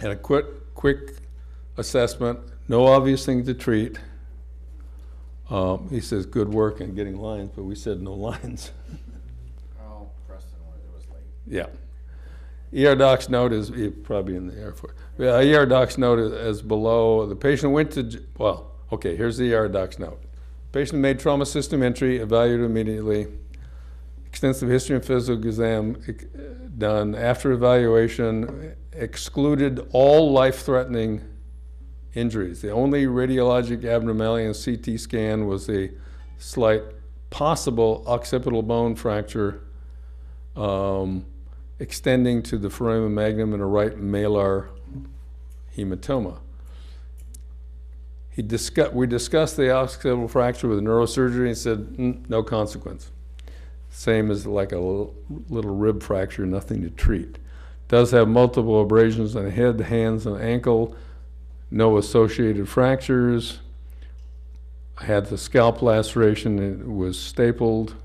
And a quick assessment, no obvious thing to treat. He says good work in getting lines, but we said no lines. Oh, Preston, it was late. Yeah. ER doc's note is probably in the Air Force. ER doc's note is below. The patient went to, well, okay, here's the ER doc's note. Patient made trauma system entry, evaluated immediately. Extensive history and physical exam done. After evaluation, excluded all life-threatening injuries. The only radiologic abnormality in CT scan was a slight possible occipital bone fracture extending to the foramen magnum and a right malar hematoma. We discussed the occipital fracture with neurosurgery and said, no consequence. Same as like a little rib fracture, nothing to treat. Does have multiple abrasions on the head, hands, and ankle. No associated fractures. Had the scalp laceration, it was stapled.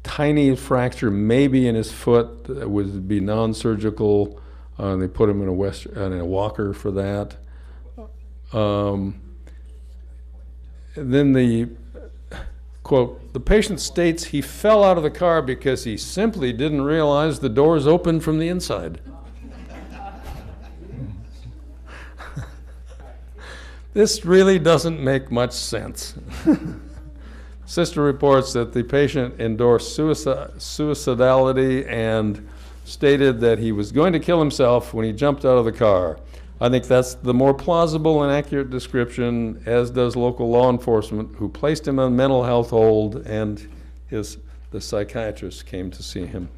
Tiny fracture maybe in his foot, that would be non-surgical. They put him in a walker for that. Then the quote, the patient states he fell out of the car because he simply didn't realize the doors opened from the inside. This really doesn't make much sense. Sister reports that the patient endorsed suicidality and stated that he was going to kill himself when he jumped out of the car. I think that's the more plausible and accurate description, as does local law enforcement, who placed him on mental health hold, and the psychiatrist came to see him.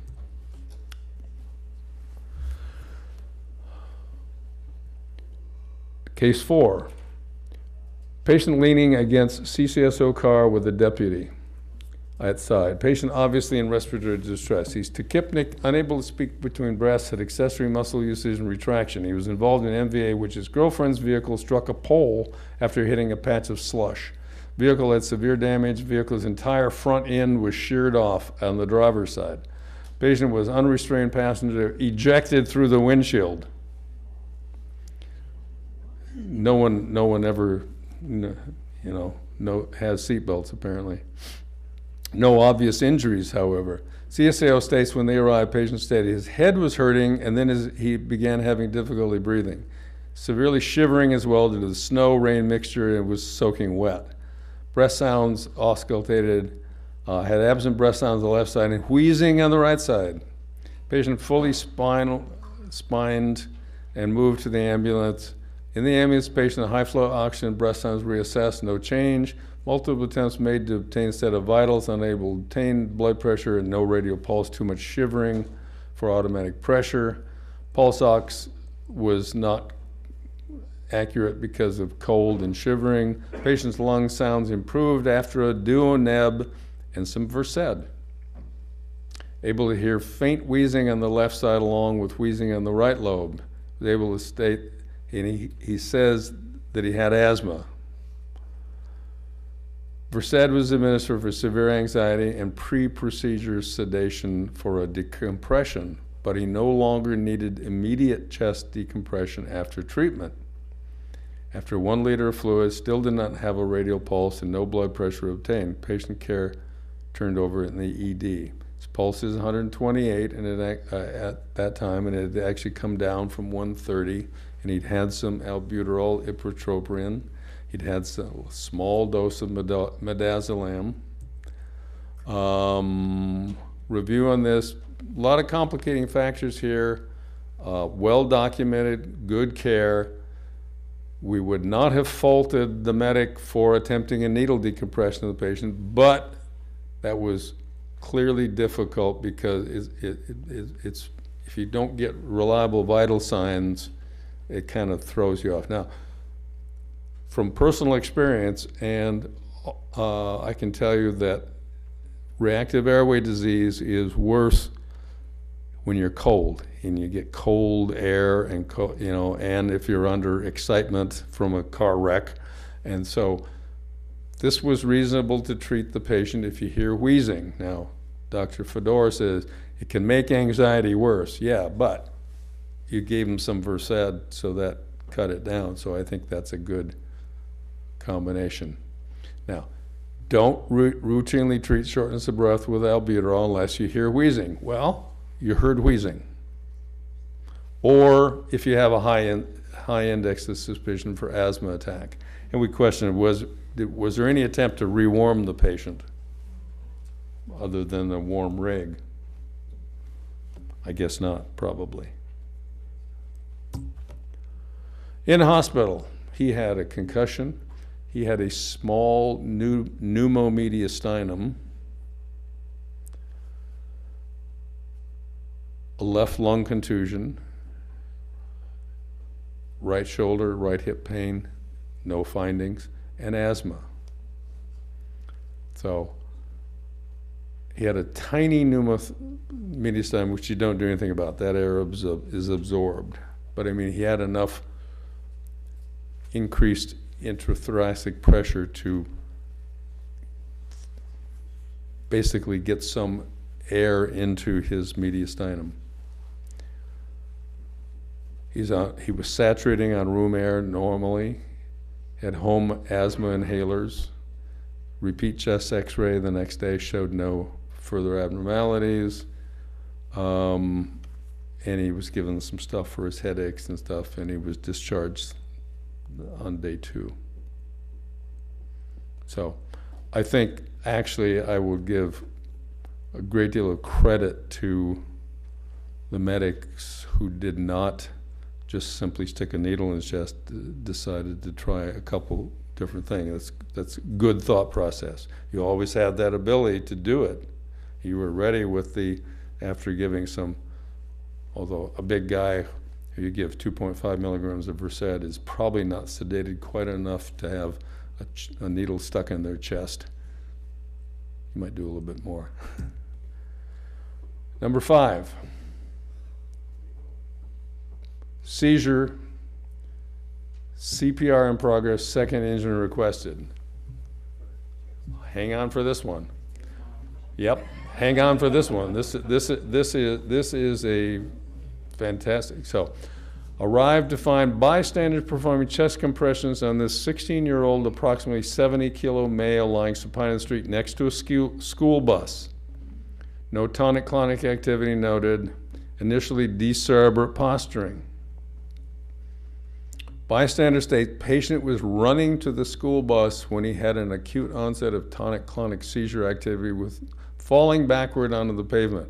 Case 4. Patient leaning against CCSO car with a deputy outside. Patient obviously in respiratory distress. He's tachypnic, unable to speak between breaths, had accessory muscle usage and retraction. He was involved in MVA, which his girlfriend's vehicle struck a pole after hitting a patch of slush. Vehicle had severe damage. Vehicle's entire front end was sheared off on the driver's side. Patient was unrestrained passenger, ejected through the windshield. no one ever, has seatbelts apparently. No obvious injuries, however. CSAO states when they arrived, patient stated his head was hurting and then he began having difficulty breathing. Severely shivering as well due to the snow-rain mixture and was soaking wet. Breath sounds auscultated, had absent breath sounds on the left side and wheezing on the right side. Patient fully spined and moved to the ambulance. In the ambulance, patient high flow oxygen, breath sounds reassessed, no change. Multiple attempts made to obtain a set of vitals, unable to obtain blood pressure and no radial pulse, too much shivering for automatic pressure. Pulse ox was not accurate because of cold and shivering. Patient's lung sounds improved after a duo-neb and some Versed. Able to hear faint wheezing on the left side along with wheezing on the right lobe. Was able to state, and he says that he had asthma. Versed was administered for severe anxiety and pre-procedure sedation for a decompression, but he no longer needed immediate chest decompression after treatment. After 1 liter of fluid, still did not have a radial pulse and no blood pressure obtained. Patient care turned over in the ED. His pulse is 128 and at that time, and it had actually come down from 130, and he'd had some albuterol, ipratropium. He'd had a small dose of midazolam. Review on this, a lot of complicating factors here, well documented, good care. We would not have faulted the medic for attempting a needle decompression of the patient, but that was clearly difficult because it's if you don't get reliable vital signs, it kind of throws you off. Now, from personal experience, and I can tell you that reactive airway disease is worse when you're cold and you get cold air and and if you're under excitement from a car wreck. And so this was reasonable to treat the patient if you hear wheezing. Now, Dr. Fedor says it can make anxiety worse. Yeah, but you gave him some Versed, so that cut it down. So I think that's a good combination. Now, don't routinely treat shortness of breath with albuterol unless you hear wheezing. Well, you heard wheezing. Or if you have a high index of suspicion for asthma attack. And we questioned, was there any attempt to rewarm the patient other than a warm rig? I guess not, probably. In hospital, he had a concussion. He had a small pneumomediastinum, a left lung contusion, right shoulder, right hip pain, no findings, and asthma. So he had a tiny pneumomediastinum, which you don't do anything about. That air is absorbed. But I mean, he had enough increased intrathoracic pressure to basically get some air into his mediastinum. He was saturating on room air normally, had home asthma inhalers, repeat chest x-ray the next day showed no further abnormalities, and he was given some stuff for his headaches and stuff, and he was discharged on day 2. So I think actually I would give a great deal of credit to the medics who did not just simply stick a needle in his chest, decided to try a couple different things. That's good thought process. You always have that ability to do it. You were ready with after giving some, although a big guy who you give 2.5 milligrams of Versed is probably not sedated quite enough to have a needle stuck in their chest. You might do a little bit more. Number 5, seizure, CPR in progress, second engine requested. Hang on for this one. Yep, hang on for this one. This is a fantastic. So Arrived to find bystanders performing chest compressions on this 16-year-old, approximately 70-kilo male lying supine on the street next to a school bus. No tonic-clonic activity noted. Initially decerebrate posturing. Bystanders state patient was running to the school bus when he had an acute onset of tonic-clonic seizure activity with falling backward onto the pavement.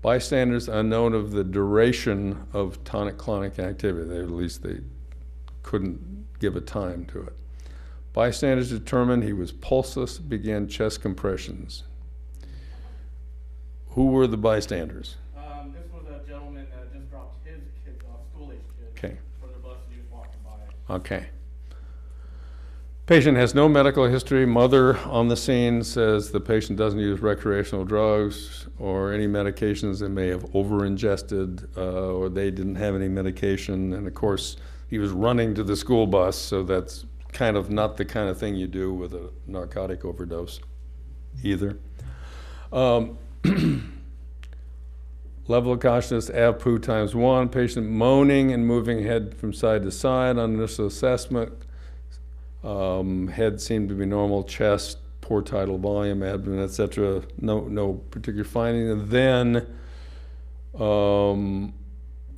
Bystanders unknown of the duration of tonic-clonic activity. At least they couldn't give a time to it. Bystanders determined he was pulseless, began chest compressions. Who were the bystanders? This was a gentleman that just dropped his kids off, school-age kids. Okay. For their bus, and he was walking by. Okay. Patient has no medical history. Mother on the scene says the patient doesn't use recreational drugs or any medications they may have over-ingested, or they didn't have any medication. And of course, he was running to the school bus, so that's kind of not the kind of thing you do with a narcotic overdose either. Level of consciousness, AVPU ×1. Patient moaning and moving head from side to side on initial assessment. Head seemed to be normal, chest, poor tidal volume, abdomen, etc. No particular finding. And then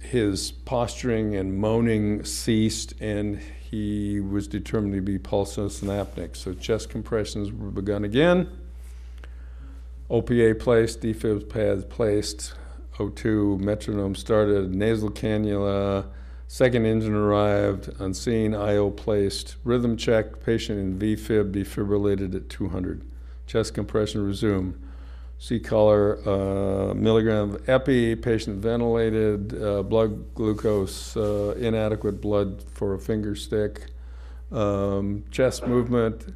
his posturing and moaning ceased, and he was determined to be pulseless and apneic. So chest compressions were begun again. OPA placed, defib pads placed, O2 metronome started, nasal cannula. Second engine arrived, unseen, IO placed, rhythm check, patient in VFib, defibrillated at 200. Chest compression resumed. C-collar, milligram of epi, patient ventilated, blood glucose, inadequate blood for a finger stick. Chest movement,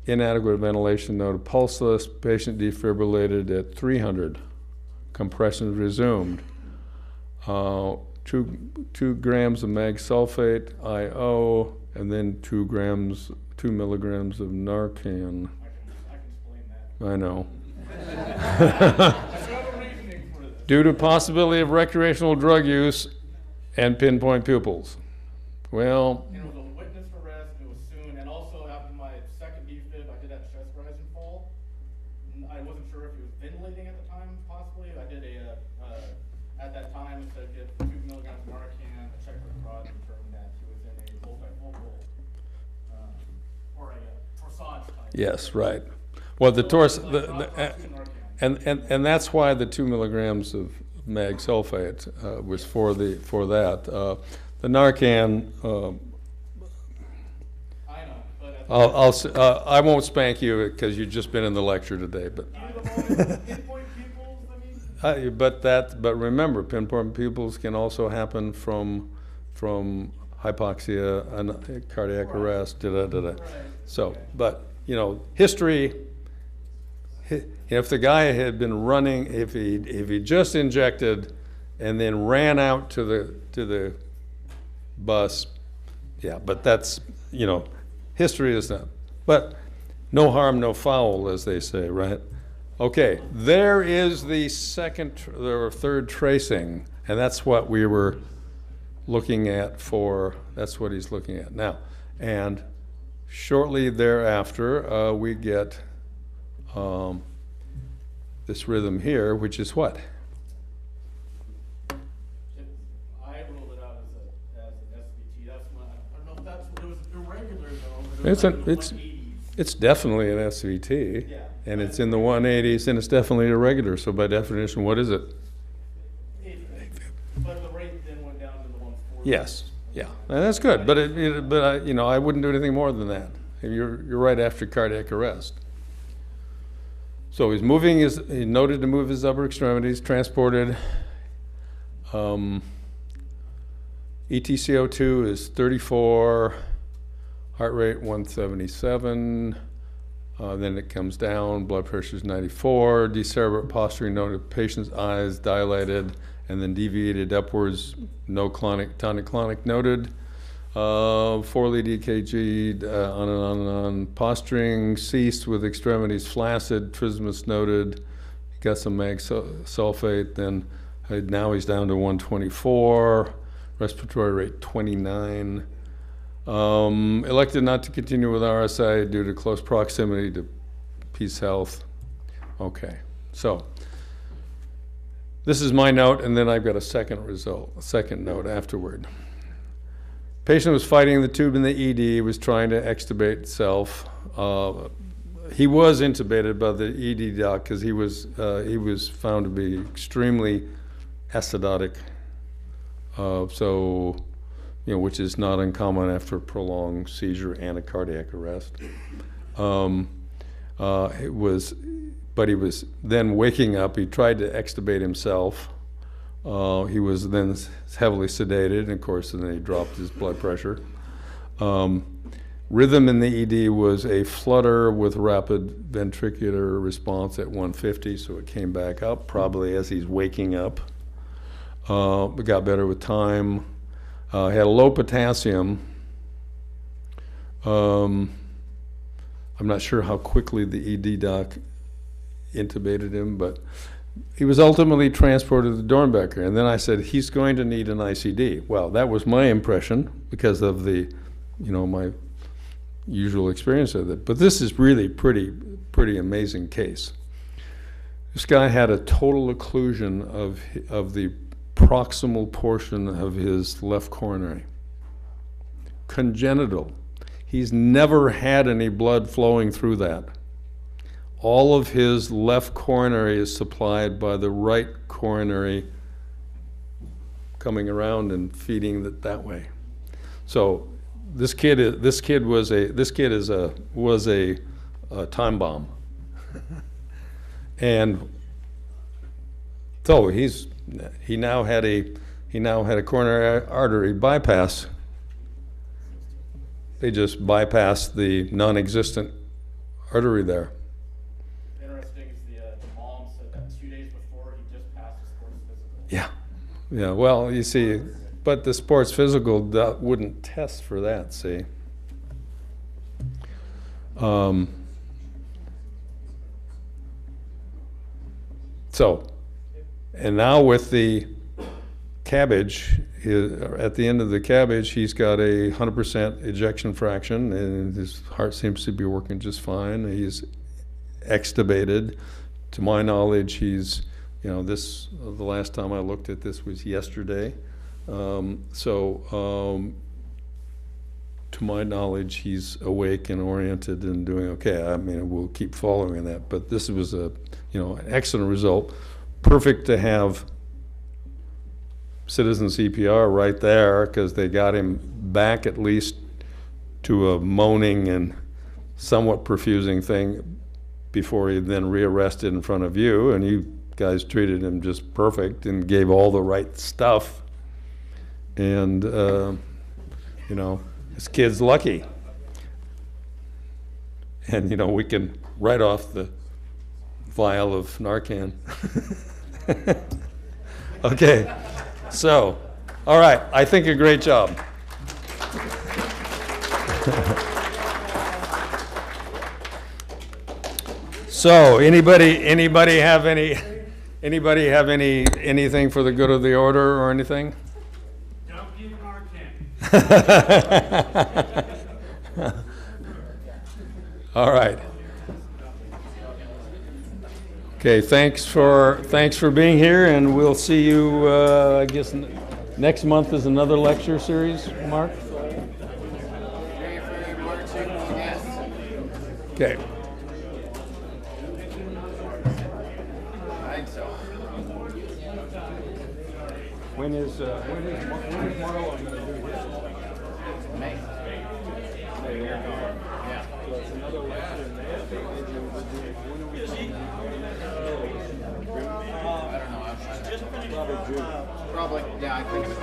inadequate ventilation, noted pulseless, patient defibrillated at 300. Compression resumed. 2 grams of mag sulfate, IO, and then 2 milligrams of Narcan. I can explain that. I know. I have a reasoning for this. Due to possibility of recreational drug use and pinpoint pupils. Well, And it was a witness arrest, it was soon, and also after my second defib, I did that chest rise and fall. I wasn't sure if he was ventilating at the time, possibly. I did at that time, instead of get 2 milligrams of Narcan, I checked with Rod and determined that he was in a multifocal, or a torsade type. yes, right. Well, the and that's why the 2 milligrams of mag sulfate was for that. The Narcan. I know, but I won't spank you because you've just been in the lecture today, but. pinpoint pupils, I mean? But remember, pinpoint pupils can also happen from hypoxia and cardiac arrest. So, but you know, history. If the guy had been running, if he just injected, and then ran out to the bus, yeah. But that's, you know, history is not. But no harm, no foul, as they say, right? Okay, there is the second or third tracing, and that's what we were looking at for. That's what he's looking at now, and shortly thereafter we get this rhythm here, which is what? I ruled it out as an SVT. That's when I don't know if it was irregular though. But it was like in the 180s. It's definitely an SVT, Yeah. and it's in the 180s, and it's definitely irregular. So by definition, what is it? But the rate then went down to the 140. Yes, yeah, and that's good. But you know, I wouldn't do anything more than that. You're right after cardiac arrest. So he's moving he noted to move his upper extremities, transported. ETCO2 is 34, heart rate 177. Then it comes down, blood pressure is 94. Decerebrate posturing noted, patient's eyes dilated and then deviated upwards. No tonic-clonic noted. 4-lead EKG, on and on and on. Posturing ceased with extremities flaccid. Trismus noted. Got some mag sulfate. Then now he's down to 124. respiratory rate 29. Elected not to continue with RSI due to close proximity to Peace Health. Okay, so this is my note, and then I've got a second note afterward. Patient was fighting the tube in the ED, was trying to extubate itself. He was intubated by the ED doc because he was found to be extremely acidotic. So, you know, which is not uncommon after a prolonged seizure and a cardiac arrest. But he was then waking up. He tried to extubate himself. He was then heavily sedated, and of course, then he dropped his blood pressure. Rhythm in the ED was a flutter with rapid ventricular response at 150, so it came back up, probably as he's waking up. It got better with time. Had a low potassium. I'm not sure how quickly the ED doc intubated him, but he was ultimately transported to Dornbecker. And then I said, he's going to need an ICD. Well, that was my impression because of the, you know, my usual experience with it. But this is really pretty amazing case. This guy had a total occlusion of the proximal portion of his left coronary. Congenital. He's never had any blood flowing through that. All of his left coronary is supplied by the right coronary coming around and feeding it that way. So this kid was a time bomb. And so he now had a coronary artery bypass. They just bypassed the non-existent artery there. Interesting is the mom said that 2 days before he just passed his sports physical. Yeah. Well, you see, but the sports physical wouldn't test for that. See. So, and now with the cabbage, at the end of the cabbage, he's got a 100% ejection fraction, and his heart seems to be working just fine. He's extubated. To my knowledge, he's, you know, the last time I looked at this was yesterday. To my knowledge, he's awake and oriented and doing okay. I mean, we'll keep following that, but this was an excellent result. Perfect to have citizen CPR right there because they got him back at least to a moaning and somewhat perfusing thing before he then rearrested in front of you, and you guys treated him just perfect and gave all the right stuff. And this kid's lucky. And we can write off the vial of Narcan. Okay, so, all right, I think a great job. So, anybody have anything for the good of the order or anything? Don't give Narcan. All right. Okay, thanks for being here, and we'll see you. I guess next month is another lecture series, Mark. Okay. When is Marlo going to do this? May. Yeah. So it's another lecture in May. I don't know. Probably. Yeah, I think it's